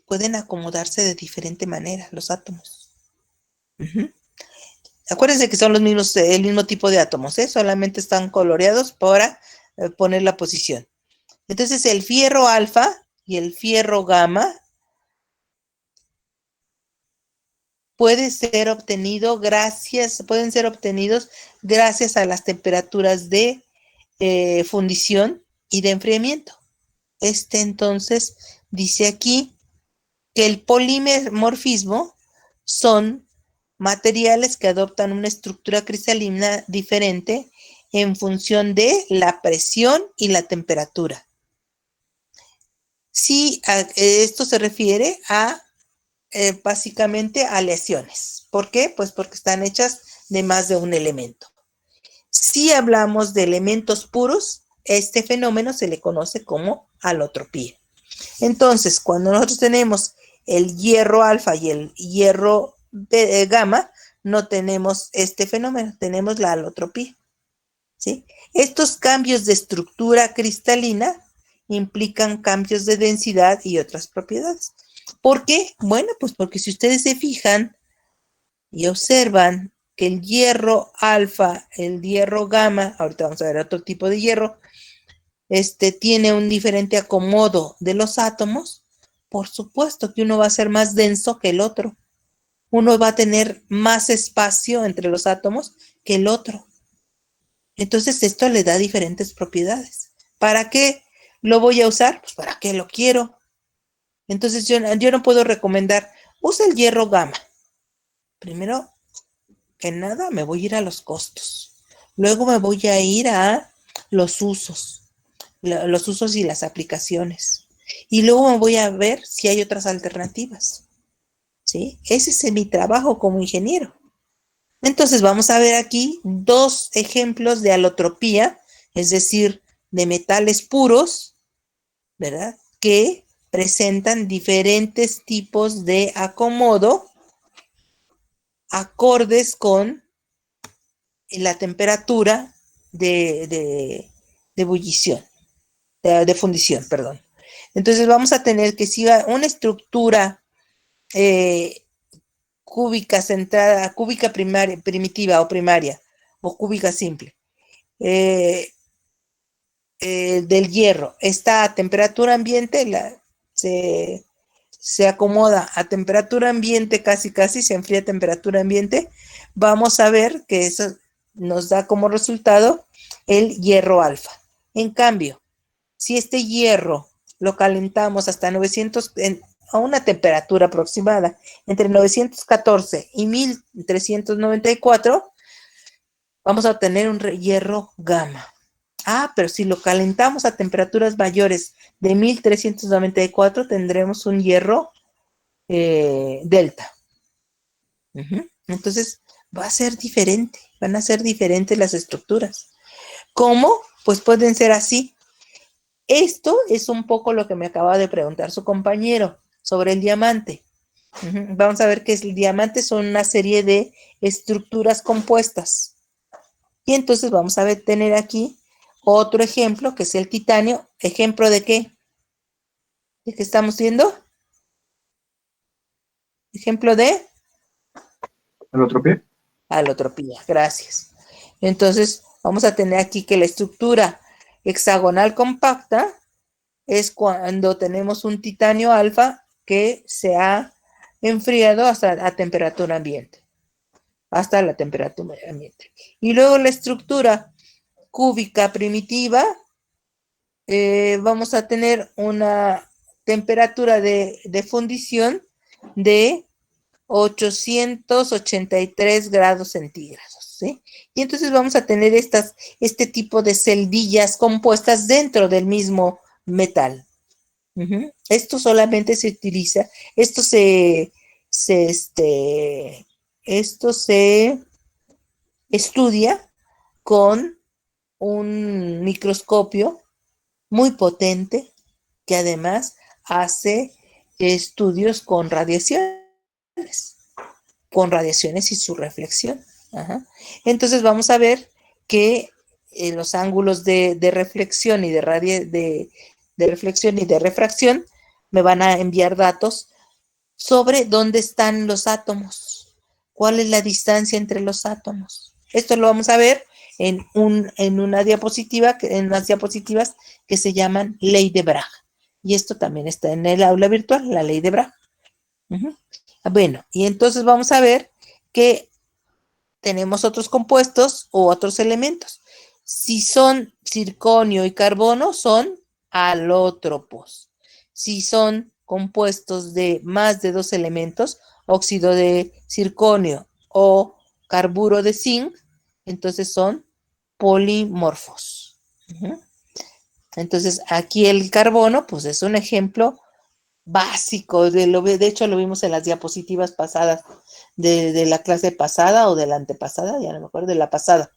pueden acomodarse de diferente manera, los átomos. Acuérdense que son el mismo tipo de átomos, ¿eh? Solamente están coloreados para poner la posición. Entonces, el fierro alfa y el fierro gamma pueden ser obtenidos gracias a las temperaturas de fundición y de enfriamiento. Entonces, dice aquí que el polimorfismo son materiales que adoptan una estructura cristalina diferente en función de la presión y la temperatura. Sí, esto se refiere a básicamente aleaciones. ¿Por qué? Pues porque están hechas de más de un elemento. Si hablamos de elementos puros, este fenómeno se le conoce como alotropía. Entonces, cuando nosotros tenemos el hierro alfa y el hierro gamma, no tenemos este fenómeno, tenemos la alotropía, ¿sí? Estos cambios de estructura cristalina implican cambios de densidad y otras propiedades. ¿Por qué? Bueno, pues porque si ustedes se fijan y observan que el hierro alfa, el hierro gamma, ahorita vamos a ver otro tipo de hierro, tiene un diferente acomodo de los átomos, por supuesto que uno va a ser más denso que el otro. Uno va a tener más espacio entre los átomos que el otro. Entonces esto le da diferentes propiedades. ¿Para qué lo voy a usar? Pues para qué lo quiero. Entonces yo no puedo recomendar, usa el hierro gamma. Primero que nada me voy a ir a los costos. Luego me voy a ir a los usos y las aplicaciones. Y luego me voy a ver si hay otras alternativas. ¿Sí? Ese es mi trabajo como ingeniero. Entonces vamos a ver aquí dos ejemplos de alotropía, es decir, de metales puros, ¿verdad? Que presentan diferentes tipos de acomodo acordes con la temperatura de ebullición, de fundición, perdón. Entonces vamos a tener que si una estructura cúbica centrada, cúbica primitiva o primaria, o cúbica simple, del hierro está a temperatura ambiente, se acomoda a temperatura ambiente, casi se enfría a temperatura ambiente, vamos a ver que eso nos da como resultado el hierro alfa. En cambio, si este hierro lo calentamos hasta 900, a una temperatura aproximada entre 914 y 1394, vamos a obtener un hierro gamma. Pero si lo calentamos a temperaturas mayores de 1394, tendremos un hierro delta. Entonces, va a ser diferente, van a ser diferentes las estructuras. ¿Cómo? Pues pueden ser así. Esto es un poco lo que me acaba de preguntar su compañero sobre el diamante. Vamos a ver que el diamante son una serie de estructuras compuestas. Y entonces vamos a tener aquí otro ejemplo, que es el titanio. ¿Ejemplo de qué? ¿De qué estamos viendo? Ejemplo de ¿Alotropía? alotropía, gracias. Entonces, vamos a tener aquí que la estructura hexagonal compacta es cuando tenemos un titanio alfa que se ha enfriado hasta a temperatura ambiente, hasta la temperatura ambiente. Y luego la estructura cúbica primitiva, vamos a tener una temperatura de fundición de 883 grados centígrados, ¿sí? Y entonces vamos a tener este tipo de celdillas compuestas dentro del mismo metal. Esto solamente se utiliza, esto se estudia con un microscopio muy potente que además hace estudios con radiaciones y su reflexión. Entonces vamos a ver que los ángulos de reflexión y de reflexión y de refracción me van a enviar datos sobre dónde están los átomos, cuál es la distancia entre los átomos. Esto lo vamos a ver en unas diapositivas que se llaman ley de Bragg. Y esto también está en el aula virtual, la ley de Bragg. Bueno, y entonces vamos a ver que tenemos otros compuestos o otros elementos. Si son circonio y carbono, son alótropos. Si son compuestos de más de dos elementos, óxido de circonio o carburo de zinc, entonces son polimorfos. Entonces, aquí el carbono, pues es un ejemplo básico, de hecho lo vimos en las diapositivas pasadas, de la clase pasada o de la antepasada, ya no me acuerdo, de la pasada.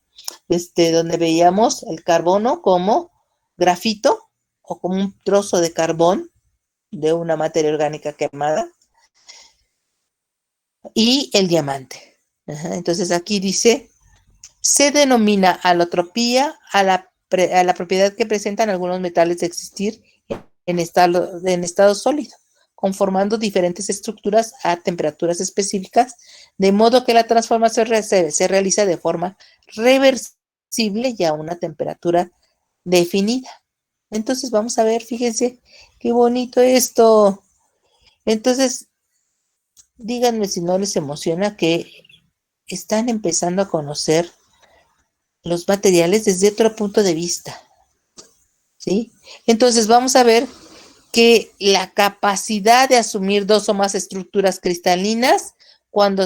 donde veíamos el carbono como grafito o como un trozo de carbón de una materia orgánica quemada, y el diamante. Ajá, entonces aquí dice, se denomina alotropía a la propiedad que presentan algunos metales de existir en estado sólido, conformando diferentes estructuras a temperaturas específicas, de modo que la transformación se realiza de forma reversible y a una temperatura definida. Entonces vamos a ver, fíjense qué bonito esto. Entonces, díganme si no les emociona que están empezando a conocer los materiales desde otro punto de vista, ¿sí? Entonces vamos a ver que la capacidad de asumir dos o más estructuras cristalinas cuando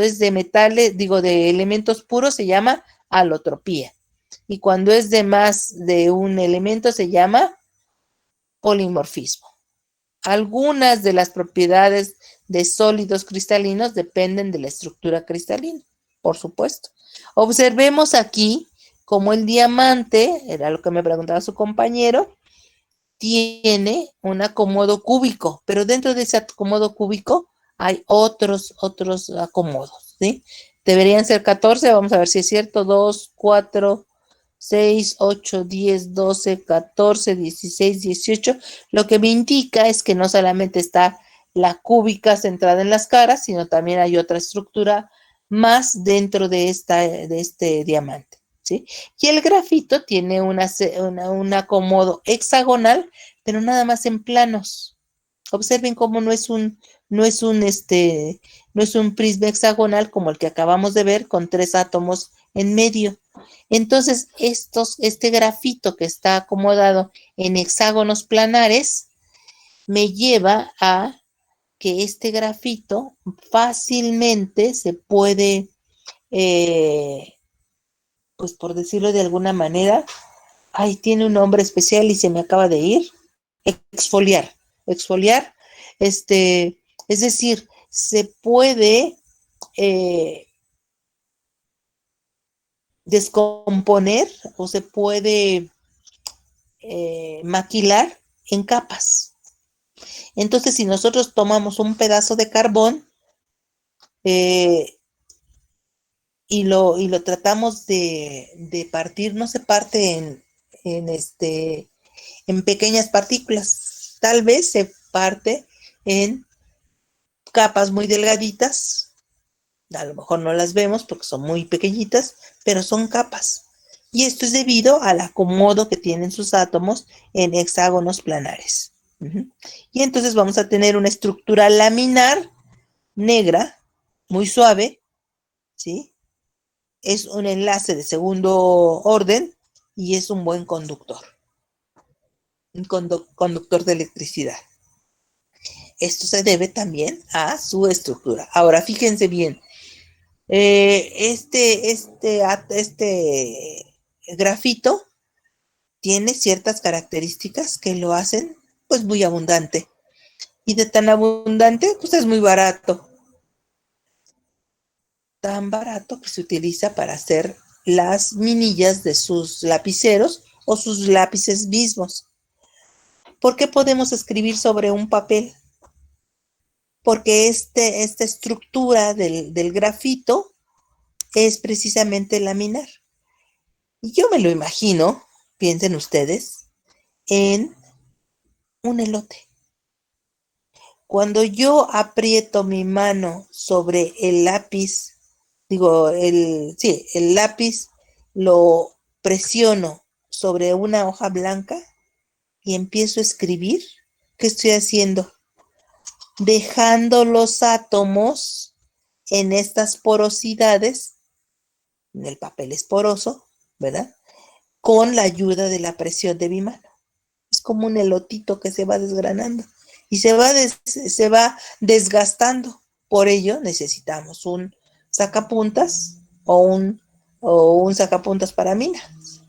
es de metales, de elementos puros, se llama alotropía. Y cuando es de más de un elemento se llama polimorfismo. Algunas de las propiedades de sólidos cristalinos dependen de la estructura cristalina, por supuesto. Observemos aquí cómo el diamante, era lo que me preguntaba su compañero, tiene un acomodo cúbico, pero dentro de ese acomodo cúbico hay otros acomodos, ¿sí? Deberían ser 14, vamos a ver si es cierto, 2, 4, 6, 8, 10, 12, 14, 16, 18. Lo que me indica es que no solamente está la cúbica centrada en las caras, sino también hay otra estructura más dentro de este diamante, ¿sí? Y el grafito tiene un acomodo hexagonal, pero nada más en planos. Observen cómo no es un prisma hexagonal como el que acabamos de ver con 3 átomos en medio. Entonces, este grafito que está acomodado en hexágonos planares me lleva a que este grafito fácilmente se puede, pues por decirlo de alguna manera, tiene un nombre especial y se me acaba de ir, exfoliar, es decir, se puede descomponer o se puede maquilar en capas. Entonces, si nosotros tomamos un pedazo de carbón y lo tratamos de partir, no se parte en pequeñas partículas, tal vez se parte en capas muy delgaditas, a lo mejor no las vemos porque son muy pequeñitas, pero son capas. Y esto es debido al acomodo que tienen sus átomos en hexágonos planares. Y entonces vamos a tener una estructura laminar negra, muy suave, ¿sí? Es un enlace de segundo orden y es un buen conductor. Un conductor de electricidad. Esto se debe también a su estructura. Ahora, fíjense bien. Este grafito tiene ciertas características que lo hacen pues muy abundante. Y de tan abundante, pues es muy barato. Tan barato que se utiliza para hacer las minillas de sus lapiceros o sus lápices mismos. ¿Por qué podemos escribir sobre un papel? Porque esta estructura del grafito es precisamente laminar. Y yo me lo imagino, piensen ustedes, en un elote. Cuando yo aprieto mi mano sobre el lápiz, el lápiz lo presiono sobre una hoja blanca y empiezo a escribir, ¿qué estoy haciendo? Dejando los átomos en estas porosidades, el papel es poroso, ¿verdad? Con la ayuda de la presión de mi mano. Es como un elotito que se va desgranando y se va desgastando. Por ello necesitamos un sacapuntas o un sacapuntas para minas.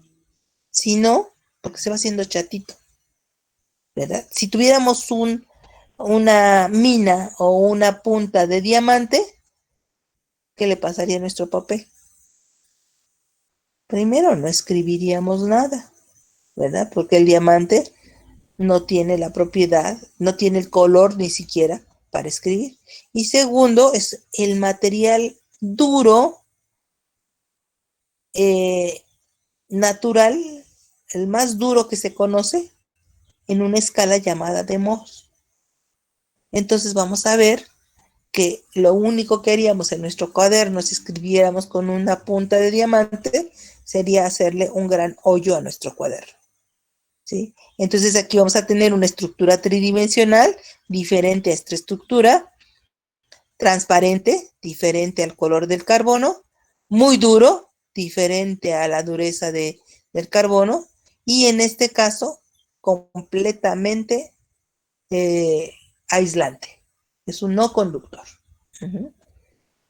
Si no, porque se va haciendo chatito, ¿verdad? Si tuviéramos una mina o una punta de diamante, ¿qué le pasaría a nuestro papel? Primero, no escribiríamos nada, ¿verdad? Porque el diamante no tiene la propiedad, no tiene el color ni siquiera para escribir. Y segundo, es el material duro, natural, el más duro que se conoce en una escala llamada de Mohs. Entonces vamos a ver que lo único que haríamos en nuestro cuaderno si escribiéramos con una punta de diamante sería hacerle un gran hoyo a nuestro cuaderno, ¿sí? Entonces aquí vamos a tener una estructura tridimensional diferente a esta estructura, transparente, diferente al color del carbono, muy duro, diferente a la dureza del carbono, y en este caso completamente aislante. Es un no conductor.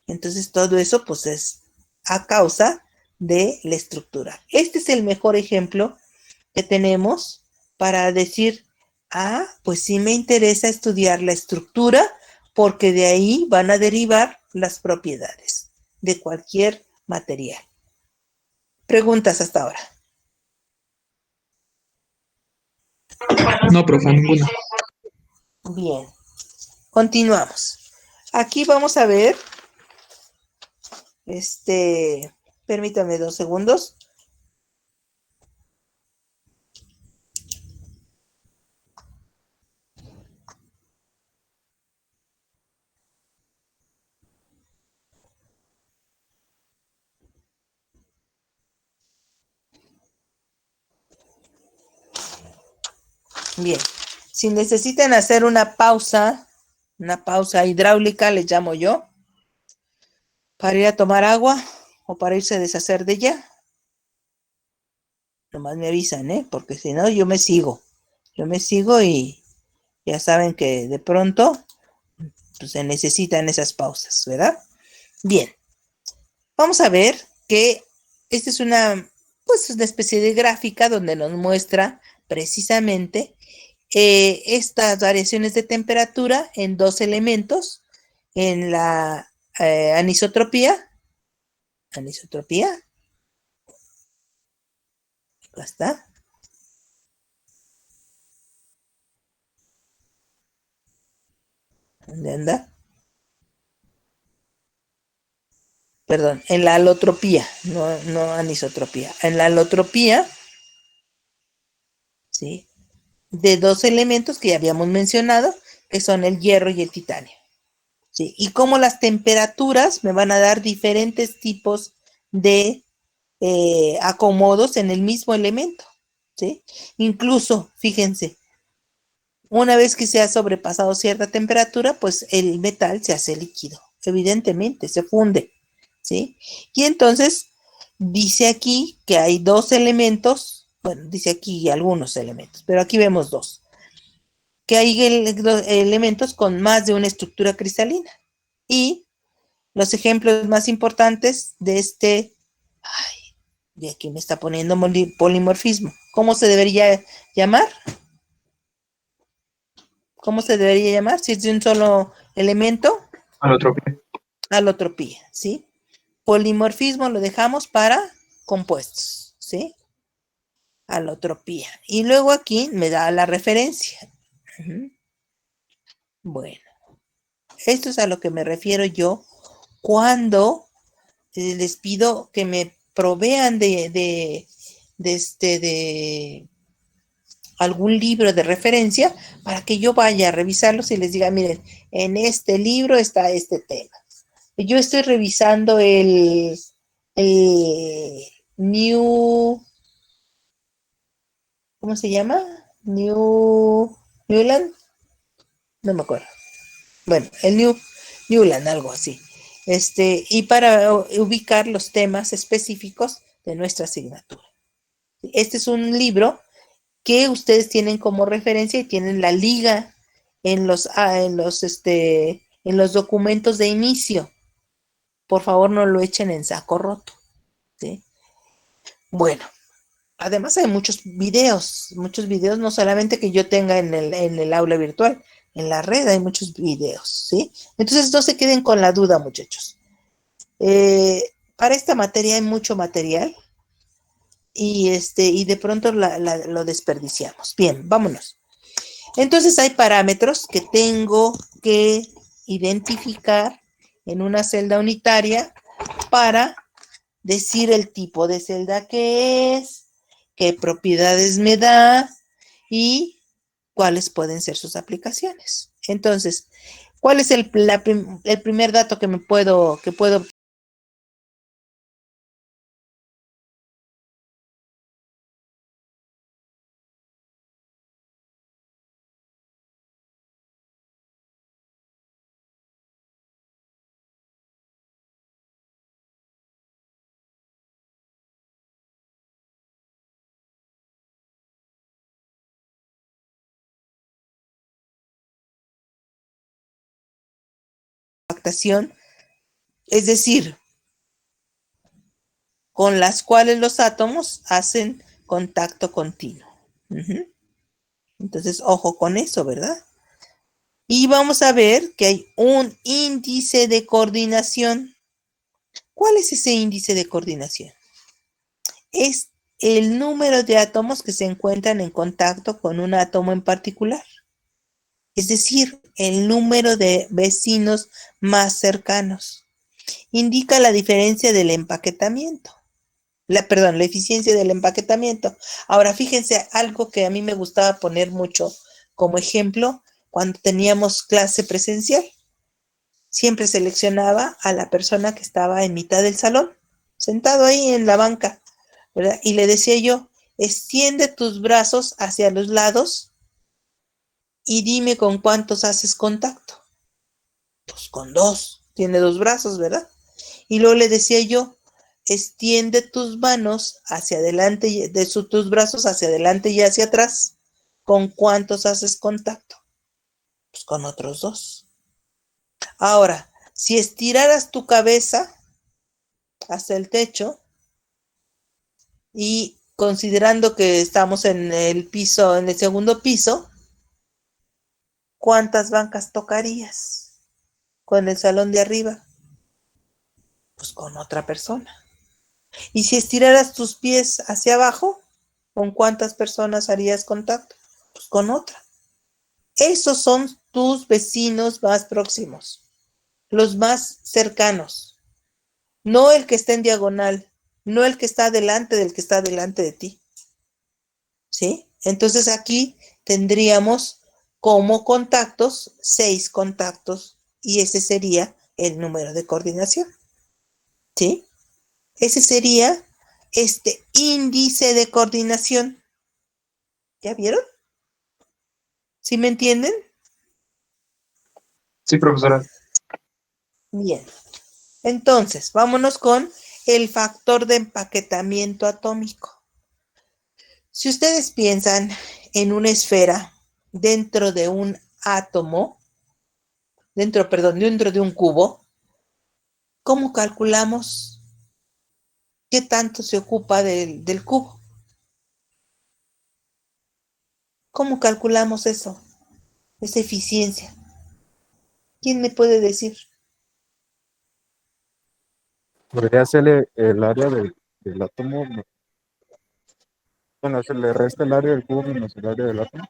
Entonces todo eso pues es a causa de la estructura. Este es el mejor ejemplo que tenemos para decir, pues sí me interesa estudiar la estructura porque de ahí van a derivar las propiedades de cualquier material. Preguntas hasta ahora. No, profe, ninguna. Bien, continuamos. Aquí vamos a ver, permítame 2 segundos. Bien, si necesitan hacer una pausa hidráulica, le llamo yo, para ir a tomar agua o para irse a deshacer de ella, nomás me avisan, porque si no, yo me sigo y ya saben que de pronto pues, se necesitan esas pausas, ¿verdad? Bien, vamos a ver que esta es una especie de gráfica donde nos muestra precisamente estas variaciones de temperatura en 2 elementos, en la anisotropía, acá está, ¿dónde anda? Perdón, en la alotropía, no anisotropía, en la alotropía, ¿sí? De 2 elementos que ya habíamos mencionado, que son el hierro y el titanio. ¿Sí? Y como las temperaturas me van a dar diferentes tipos de acomodos en el mismo elemento. ¿Sí? Incluso, fíjense, una vez que se ha sobrepasado cierta temperatura, pues el metal se hace líquido. Evidentemente, se funde. ¿Sí? Y entonces dice aquí que hay 2 elementos, bueno, dice aquí algunos elementos, pero aquí vemos 2, que hay elementos con más de una estructura cristalina. Y los ejemplos más importantes de de aquí me está poniendo polimorfismo. ¿Cómo se debería llamar? ¿Cómo se debería llamar? Si es de un solo elemento. Alotropía. Alotropía, ¿sí? Polimorfismo lo dejamos para compuestos, ¿sí? Alotropía. Y luego aquí me da la referencia. Bueno, esto es a lo que me refiero yo cuando les pido que me provean de algún libro de referencia para que yo vaya a revisarlos y les diga, miren, en este libro está este tema. Yo estoy revisando el ¿cómo se llama? Newland, no me acuerdo. Bueno, el Newland, algo así. Y para ubicar los temas específicos de nuestra asignatura. Este es un libro que ustedes tienen como referencia y tienen la liga en los documentos de inicio. Por favor, no lo echen en saco roto. ¿Sí? Bueno, además hay muchos videos, no solamente que yo tenga en el aula virtual, en la red hay muchos videos, ¿sí? Entonces no se queden con la duda, muchachos. Para esta materia hay mucho material, y de pronto lo desperdiciamos. Bien, vámonos. Entonces hay parámetros que tengo que identificar en una celda unitaria para decir el tipo de celda que es, qué propiedades me da y cuáles pueden ser sus aplicaciones. Entonces, ¿cuál es el primer dato que puedo compactación? Es decir, con las cuales los átomos hacen contacto continuo. Entonces, ojo con eso, ¿verdad? Y vamos a ver que hay un índice de coordinación. ¿Cuál es ese índice de coordinación? Es el número de átomos que se encuentran en contacto con un átomo en particular. Es decir, el número de vecinos más cercanos. Indica la diferencia del empaquetamiento. La eficiencia del empaquetamiento. Ahora, fíjense, algo que a mí me gustaba poner mucho como ejemplo cuando teníamos clase presencial. Siempre seleccionaba a la persona que estaba en mitad del salón, sentado ahí en la banca, ¿verdad? Y le decía yo, extiende tus brazos hacia los lados y dime con cuántos haces contacto. Pues con 2, tiene 2 brazos, ¿verdad? Y luego le decía yo, extiende tus manos hacia adelante, tus brazos hacia adelante y hacia atrás. ¿Con cuántos haces contacto? Pues con otros 2. Ahora, si estiraras tu cabeza hasta el techo y considerando que estamos en el piso, en el segundo piso, ¿cuántas bancas tocarías con el salón de arriba? Pues con otra persona. Y si estiraras tus pies hacia abajo, ¿con cuántas personas harías contacto? Pues con otra. Esos son tus vecinos más próximos, los más cercanos. No el que está en diagonal, no el que está delante del que está delante de ti. ¿Sí? Entonces aquí tendríamos como contactos 6 contactos y ese sería el número de coordinación. ¿Sí? Ese sería este índice de coordinación. ¿Ya vieron? ¿Sí me entienden? Sí, profesora. Bien. Entonces, vámonos con el factor de empaquetamiento atómico. Si ustedes piensan en una esfera dentro de un átomo, dentro de un cubo, ¿cómo calculamos qué tanto se ocupa del cubo? ¿Cómo calculamos eso? Esa eficiencia. ¿Quién me puede decir? Podría ser el área del átomo. Bueno, se le resta el área del cubo menos el área del átomo.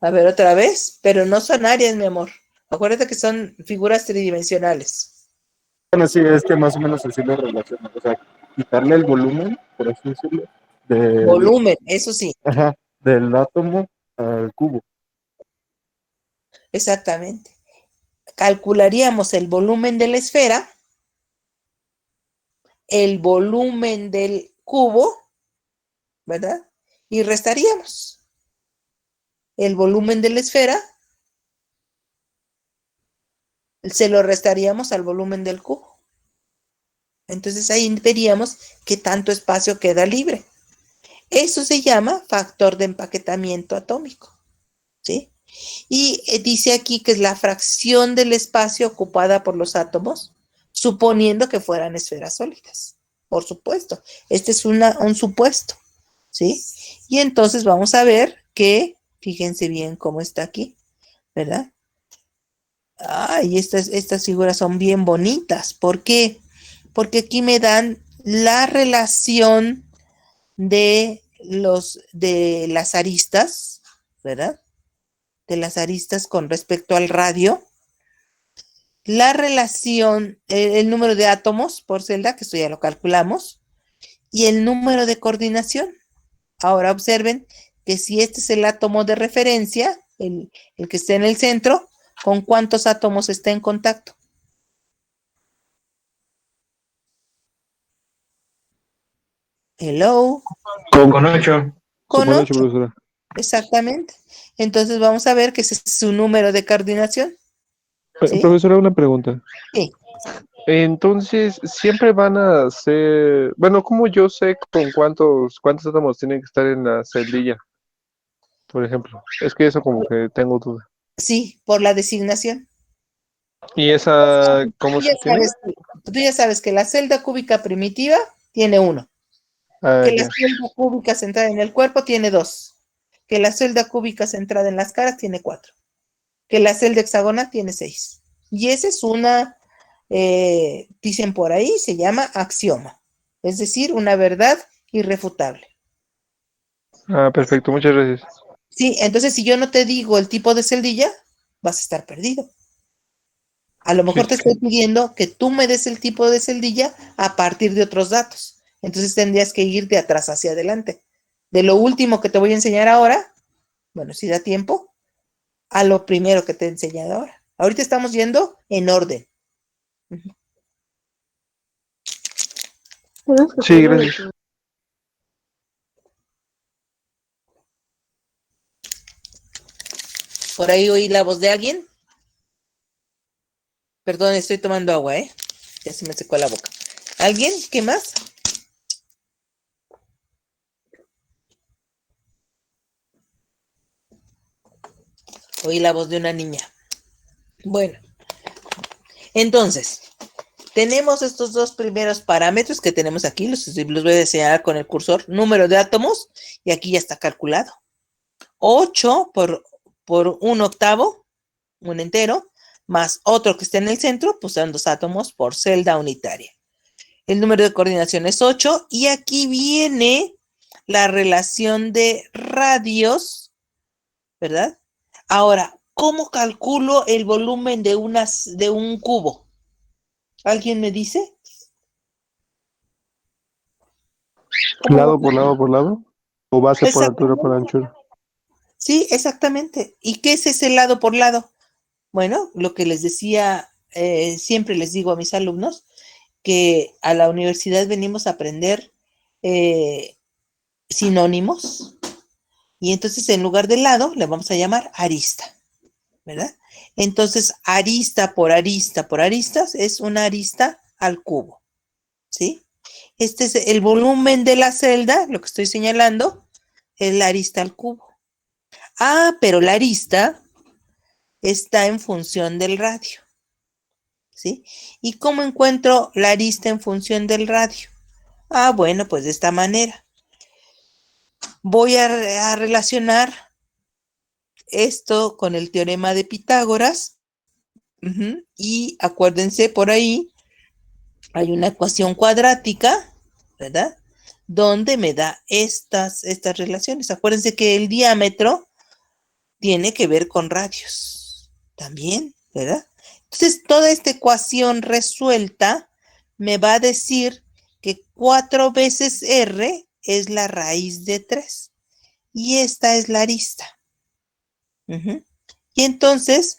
A ver, otra vez, pero no son áreas, mi amor. Acuérdate que son figuras tridimensionales. Bueno, sí, es que más o menos así lo relaciona. O sea, quitarle el volumen, por así decirlo, Volumen, eso sí, ajá, del átomo al cubo. exactamente. Calcularíamos el volumen de la esfera, el volumen del cubo, ¿verdad? Y restaríamos el volumen de la esfera, se lo restaríamos al volumen del cubo. Entonces ahí veríamos qué tanto espacio queda libre. Eso se llama factor de empaquetamiento atómico, ¿sí? Y dice aquí que es la fracción del espacio ocupada por los átomos, suponiendo que fueran esferas sólidas. Por supuesto, este es un supuesto, ¿sí? Y entonces vamos a ver que, fíjense bien cómo está aquí, ¿verdad? Ay, estas figuras son bien bonitas. ¿Por qué? Porque aquí me dan la relación de las aristas, ¿verdad? De las aristas con respecto al radio, la relación, el número de átomos por celda, que esto ya lo calculamos, y el número de coordinación. Ahora observen que si este es el átomo de referencia, el que está en el centro, ¿con cuántos átomos está en contacto? Hello. Con 8. Con Con 8, 8, profesora. exactamente. Entonces vamos a ver que ese es su número de coordinación, ¿sí? Profesora, una pregunta. Sí. Entonces, siempre van a ser, bueno, ¿cómo yo sé con cuántos átomos tienen que estar en la celdilla, por ejemplo? Es que eso como que tengo duda. Sí, por la designación. ¿Y esa cómo Tú ya se obtiene? sabes, tú ya sabes que la celda cúbica primitiva tiene 1, Ah, que la ya. celda cúbica centrada en el cuerpo tiene 2, que la celda cúbica centrada en las caras tiene 4, que la celda hexagonal tiene 6. Y esa es una, dicen por ahí, se llama axioma, es decir, una verdad irrefutable. Ah, perfecto, muchas gracias. Sí, entonces si yo no te digo el tipo de celdilla, vas a estar perdido. A lo mejor Sí. te estoy pidiendo que tú me des el tipo de celdilla a partir de otros datos. Entonces tendrías que ir de atrás hacia adelante. De lo último que te voy a enseñar ahora, bueno, si da tiempo, a lo primero que te he enseñado ahora. Ahorita estamos yendo en orden. Sí, gracias. Por ahí oí la voz de alguien. Perdón, estoy tomando agua, ¿eh? Ya se me secó la boca. ¿Alguien? ¿Qué más? Oí la voz de una niña. Bueno, entonces, tenemos estos dos primeros parámetros que tenemos aquí, los voy a señalar con el cursor, número de átomos, y aquí ya está calculado. 8 por 1/8, un entero, más otro que está en el centro, pues son 2 átomos por celda unitaria. El número de coordinación es 8, y aquí viene la relación de radios, ¿verdad? Ahora, ¿cómo calculo el volumen de un cubo? ¿Alguien me dice? Lado ¿Cómo? por lado por lado. O base por altura por Exactamente. anchura. Sí, exactamente. ¿Y qué es ese lado por lado? Bueno, lo que les decía, siempre les digo a mis alumnos, que a la universidad venimos a aprender eh, sinónimos, y entonces en lugar de lado le vamos a llamar arista, ¿verdad? Entonces, arista por arista por aristas es una arista al cubo, ¿sí? Este es el volumen de la celda, lo que estoy señalando, es la arista al cubo. Ah, pero la arista está en función del radio, ¿sí? ¿Y cómo encuentro la arista en función del radio? Ah, bueno, pues de esta manera. Voy a relacionar esto con el teorema de Pitágoras. Y acuérdense, por ahí hay una ecuación cuadrática, ¿verdad? Donde me da estas relaciones. Acuérdense que el diámetro tiene que ver con radios también, ¿verdad? Entonces, toda esta ecuación resuelta me va a decir que 4 veces R es la raíz de 3. Y esta es la arista. Y entonces,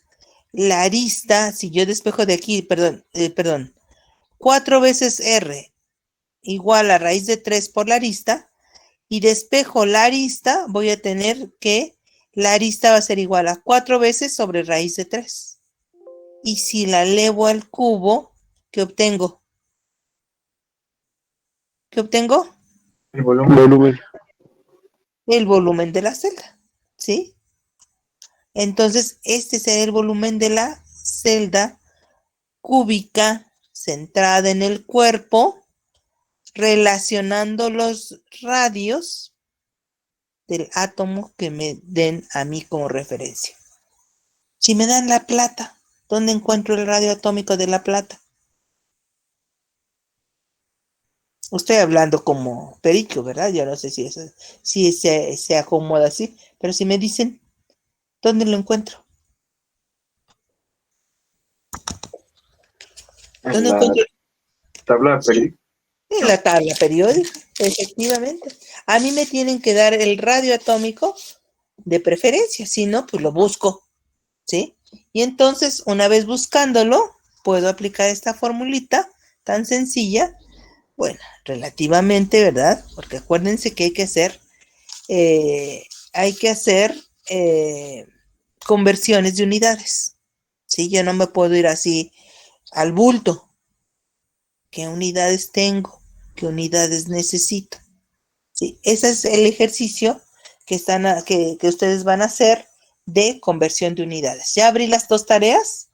la arista, si yo despejo de aquí, perdón, 4 veces R igual a raíz de 3 por la arista, y despejo la arista, voy a tener que la arista va a ser igual a 4 veces sobre raíz de 3. Y si la elevo al cubo, ¿qué obtengo? ¿Qué obtengo? El volumen. Volumen. El volumen de la celda, ¿sí? Entonces, este será el volumen de la celda cúbica centrada en el cuerpo, relacionando los radios del átomo que me den a mí como referencia. Si me dan la plata, ¿dónde encuentro el radio atómico de la plata? Estoy hablando como perico, ¿verdad? Yo no sé si se acomoda así, pero si me dicen, ¿dónde lo encuentro? En ¿Dónde la encuentro? tabla Sí, periódica. en la tabla periódica, efectivamente. A mí me tienen que dar el radio atómico de preferencia, si no, pues lo busco, ¿sí? Y entonces, una vez buscándolo, puedo aplicar esta formulita tan sencilla, bueno, relativamente, ¿verdad? Porque acuérdense que hay que hacer conversiones de unidades, ¿sí? Yo no me puedo ir así al bulto. ¿Qué unidades tengo? ¿Qué unidades necesito? ¿Sí? Ese es el ejercicio que ustedes van a hacer de conversión de unidades. Ya abrí las dos tareas.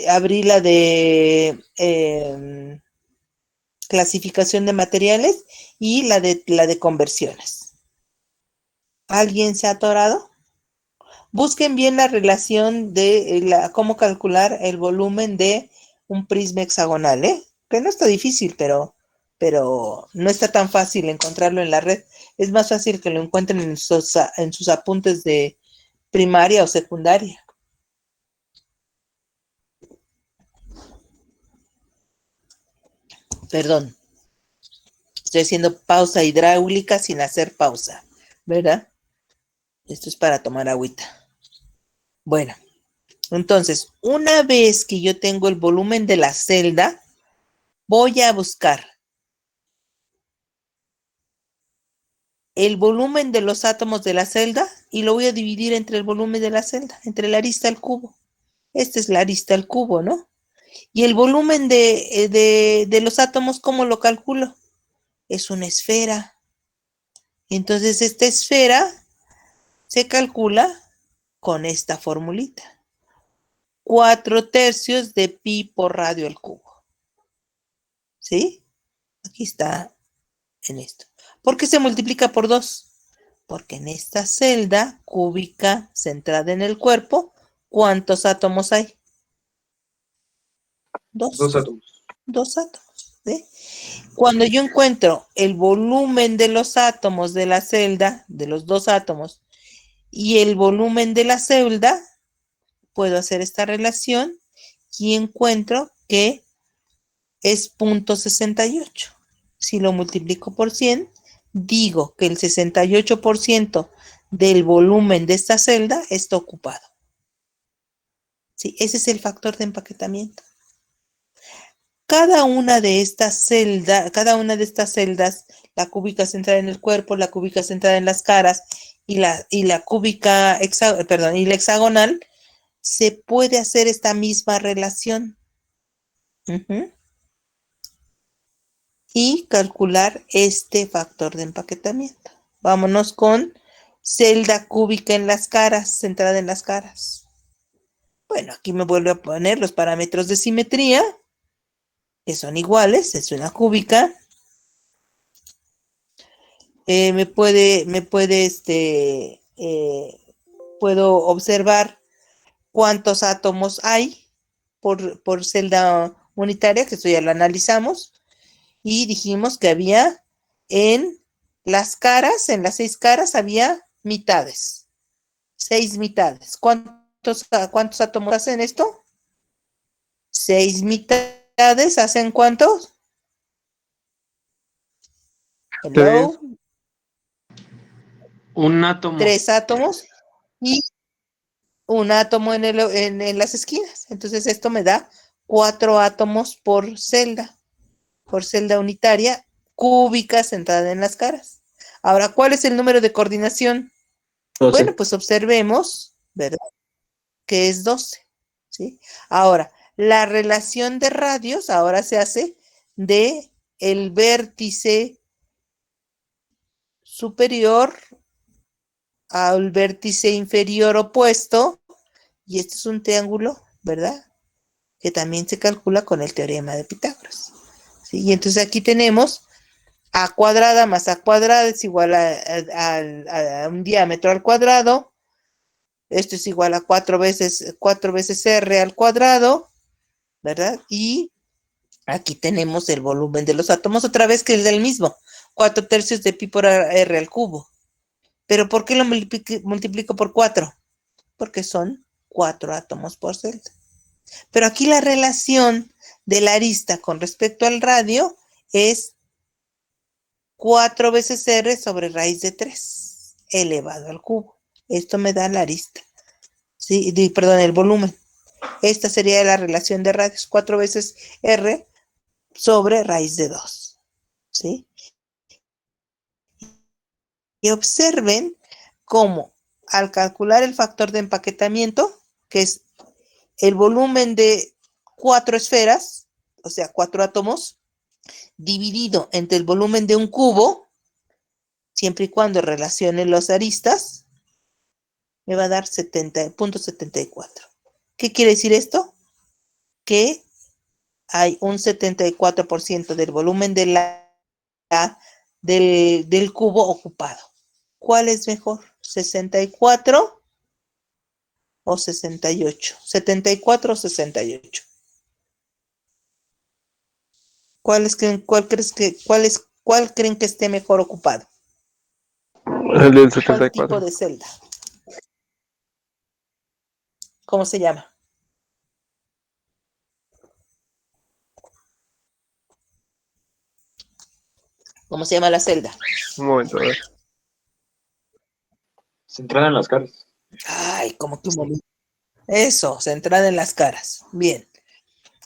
Abrí la de clasificación de materiales y la de conversiones. ¿Alguien se ha atorado? Busquen bien la relación de cómo calcular el volumen de un prisma hexagonal, ¿eh? Que no está difícil, pero no está tan fácil encontrarlo en la red. Es más fácil que lo encuentren en sus apuntes de primaria o secundaria. Perdón, estoy haciendo pausa hidráulica sin hacer pausa, ¿verdad? Esto es para tomar agüita. Bueno, entonces, una vez que yo tengo el volumen de la celda, voy a buscar el volumen de los átomos de la celda y lo voy a dividir entre el volumen de la celda, entre la arista al cubo. Esta es la arista al cubo, ¿no? Y el volumen de los átomos, ¿cómo lo calculo? Es una esfera. Entonces, esta esfera se calcula con esta formulita. 4/3 de pi por radio al cubo. ¿Sí? Aquí está en esto. ¿Por qué se multiplica por 2? Porque en esta celda cúbica centrada en el cuerpo, ¿cuántos átomos hay? 2. Dos átomos. 2 átomos. ¿Sí? Cuando yo encuentro el volumen de los átomos de la celda, de los 2 átomos, y el volumen de la celda, puedo hacer esta relación y encuentro que es 0.68. Si lo multiplico por 100, digo que el 68% del volumen de esta celda está ocupado. ¿Sí? Ese es el factor de empaquetamiento. Cada una de estas celdas, la cúbica centrada en el cuerpo, la cúbica centrada en las caras y la cúbica, y la hexagonal, se puede hacer esta misma relación. Y calcular este factor de empaquetamiento. Vámonos con celda cúbica en las caras, centrada en las caras. Bueno, aquí me vuelvo a poner los parámetros de simetría, que son iguales, es una cúbica. Puedo observar cuántos átomos hay por celda unitaria, que esto ya lo analizamos. Y dijimos que había en las 6 caras había mitades, 6 mitades. ¿Cuántos átomos hacen esto? 6 mitades, ¿hacen cuántos? Hello. 1 átomo. 3 átomos y un átomo en las esquinas. Entonces esto me da 4 átomos por celda unitaria, cúbica centrada en las caras. Ahora, ¿cuál es el número de coordinación? 12. Bueno, pues observemos, ¿verdad? Que es 12, ¿sí? Ahora, la relación de radios ahora se hace de el vértice superior al vértice inferior opuesto, y este es un triángulo, ¿verdad? Que también se calcula con el teorema de Pitágoras. ¿Sí? Y entonces aquí tenemos a cuadrada más a cuadrada es igual a un diámetro al cuadrado. Esto es igual a 4 veces R al cuadrado, ¿verdad? Y Aquí tenemos el volumen de los átomos otra vez, que es el mismo, 4/3 de pi por r al cubo. ¿Pero por qué lo multiplico por 4? Porque son 4 átomos por celda. Pero aquí la relación de la arista con respecto al radio es 4 veces r sobre raíz de 3 elevado al cubo. Esto me da la arista. Sí, perdón, el volumen. Esta sería la relación de radios, 4 veces r sobre raíz de 2. ¿Sí? Y observen cómo al calcular el factor de empaquetamiento, que es el volumen de 4 esferas, o sea, 4 átomos, dividido entre el volumen de un cubo, siempre y cuando relacione los aristas, me va a dar 70.74. ¿Qué quiere decir esto? Que hay un 74% del volumen del cubo ocupado. ¿Cuál es mejor? ¿64 o 68? 74 o 68. ¿Cuál creen que esté mejor ocupado? El del ¿Cuál tipo 74. de celda? ¿Cómo se llama? ¿Cómo se llama la celda? Un momento, a ver. Centrada en las caras. Ay, como que un momento. Eso, centrada en las caras. Bien.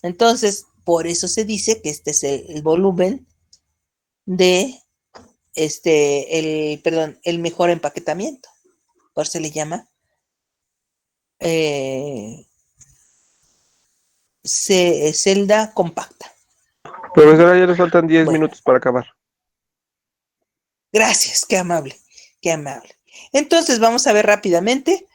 Entonces, por eso se dice que este es el volumen de el mejor empaquetamiento. Por eso se le llama celda compacta. Profesora, ya le faltan 10 Bueno, minutos para acabar. gracias, qué amable, qué amable. Entonces, vamos a ver rápidamente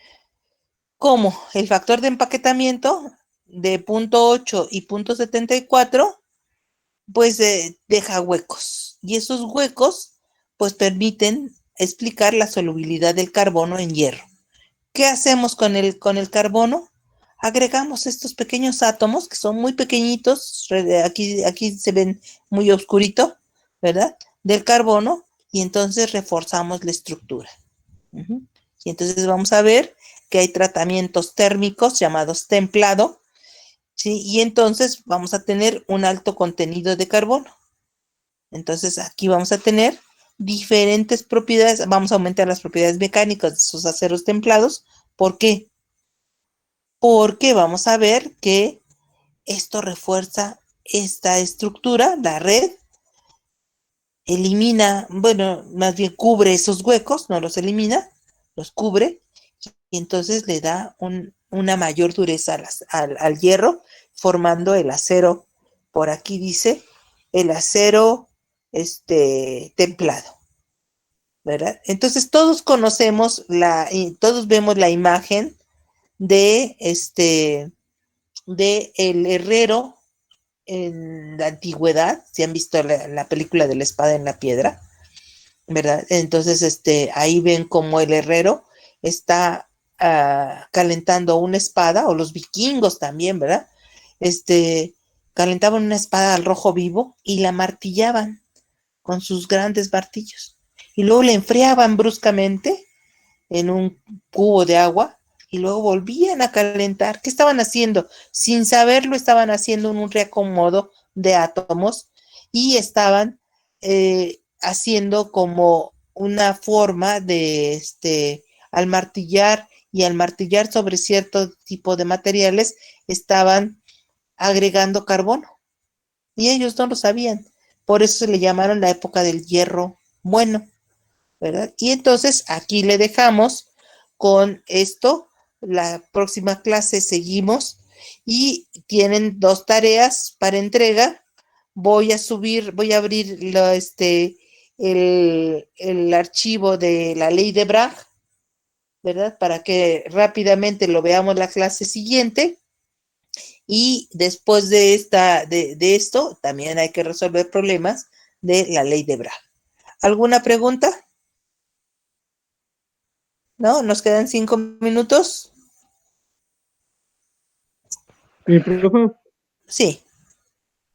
cómo el factor de empaquetamiento de 0.8 y 0.74 pues deja huecos. Y esos huecos pues permiten explicar la solubilidad del carbono en hierro. ¿Qué hacemos con el carbono? Agregamos estos pequeños átomos que son muy pequeñitos, aquí se ven muy oscurito, ¿verdad? Del carbono, y entonces reforzamos la estructura. Uh-huh. Y entonces vamos a ver que hay tratamientos térmicos llamados templado, ¿sí? Y entonces vamos a tener un alto contenido de carbono. Entonces aquí vamos a tener diferentes propiedades, vamos a aumentar las propiedades mecánicas de esos aceros templados. ¿Por qué? Porque vamos a ver que esto refuerza esta estructura, la red, elimina, bueno, más bien cubre esos huecos, no los elimina, los cubre, y entonces le da una mayor dureza al hierro, formando el acero, por aquí dice, el acero templado, ¿verdad? Entonces todos conocemos todos vemos la imagen de de el herrero en la antigüedad, si han visto la película de la espada en la piedra, ¿verdad? Entonces, ahí ven como el herrero está calentando una espada, o los vikingos también, ¿verdad? Calentaban una espada al rojo vivo y la martillaban con sus grandes martillos. Y luego le enfriaban bruscamente en un cubo de agua y luego volvían a calentar. ¿Qué estaban haciendo? Sin saberlo, estaban haciendo un reacomodo de átomos y estaban haciendo como una forma de al martillar sobre cierto tipo de materiales, estaban agregando carbono y ellos no lo sabían. Por eso se le llamaron la época del hierro bueno, ¿verdad? Y entonces aquí le dejamos con esto. La próxima clase seguimos y tienen 2 tareas para entrega. Voy a abrir el archivo de la ley de Bragg, ¿verdad? Para que rápidamente lo veamos la clase siguiente. Y después de esto, también hay que resolver problemas de la ley de Bragg. ¿Alguna pregunta? ¿No? ¿Nos quedan 5 minutos? ¿Y profe? Sí.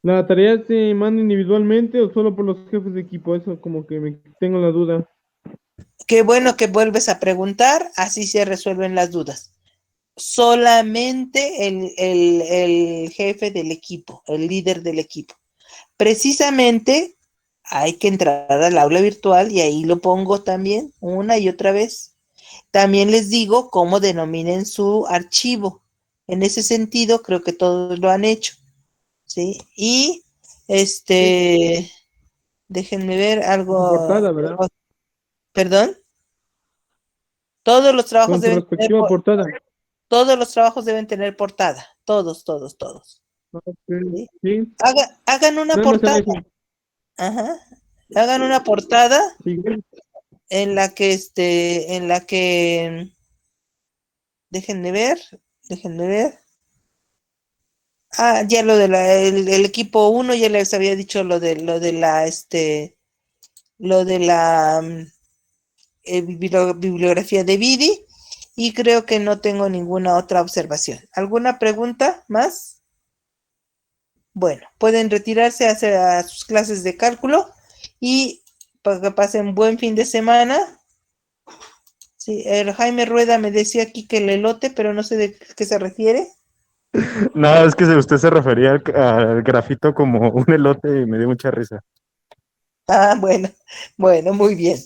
¿La tarea se manda individualmente o solo por los jefes de equipo? Eso como que me tengo la duda. Qué bueno que vuelves a preguntar, así se resuelven las dudas. Solamente el jefe del equipo, el líder del equipo. Precisamente hay que entrar al aula virtual y ahí lo pongo también una y otra vez. También les digo cómo denominen su archivo. En ese sentido, creo que todos lo han hecho, ¿sí? Y déjenme ver algo. Portada, ¿verdad? ¿Perdón? Todos los trabajos Con su deben tener respectiva portada. todos los trabajos deben tener portada. Todos. Ok, ¿Sí? sí, Hagan una nada más era portada. eso. Ajá. Hagan una portada Sí, en la que déjenme ver. Ah, ya lo de el equipo 1 ya les había dicho lo de la bibliografía de Vidi y creo que no tengo ninguna otra observación. ¿Alguna pregunta más? Bueno, pueden retirarse a sus clases de cálculo y para que pasen buen fin de semana. Sí, el Jaime Rueda me decía aquí que el elote, pero no sé de qué se refiere. No, es que usted se refería al grafito como un elote y me dio mucha risa. Ah, bueno, muy bien.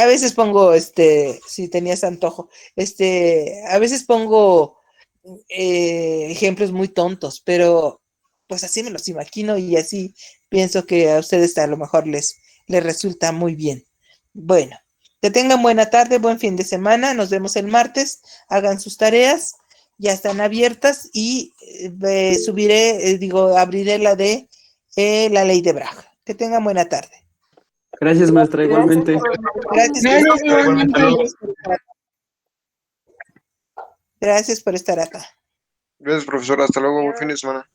A veces pongo, si tenías antojo, a veces pongo ejemplos muy tontos, pero pues así me los imagino y así pienso que a ustedes a lo mejor les resulta muy bien. Bueno, que tengan buena tarde, buen fin de semana, nos vemos el martes, hagan sus tareas, ya están abiertas y abriré la de la ley de Braga. Que tengan buena tarde. Gracias, maestra, igualmente. Gracias igualmente. Gracias por estar acá. Gracias, profesor. Hasta luego. Buen fin de semana.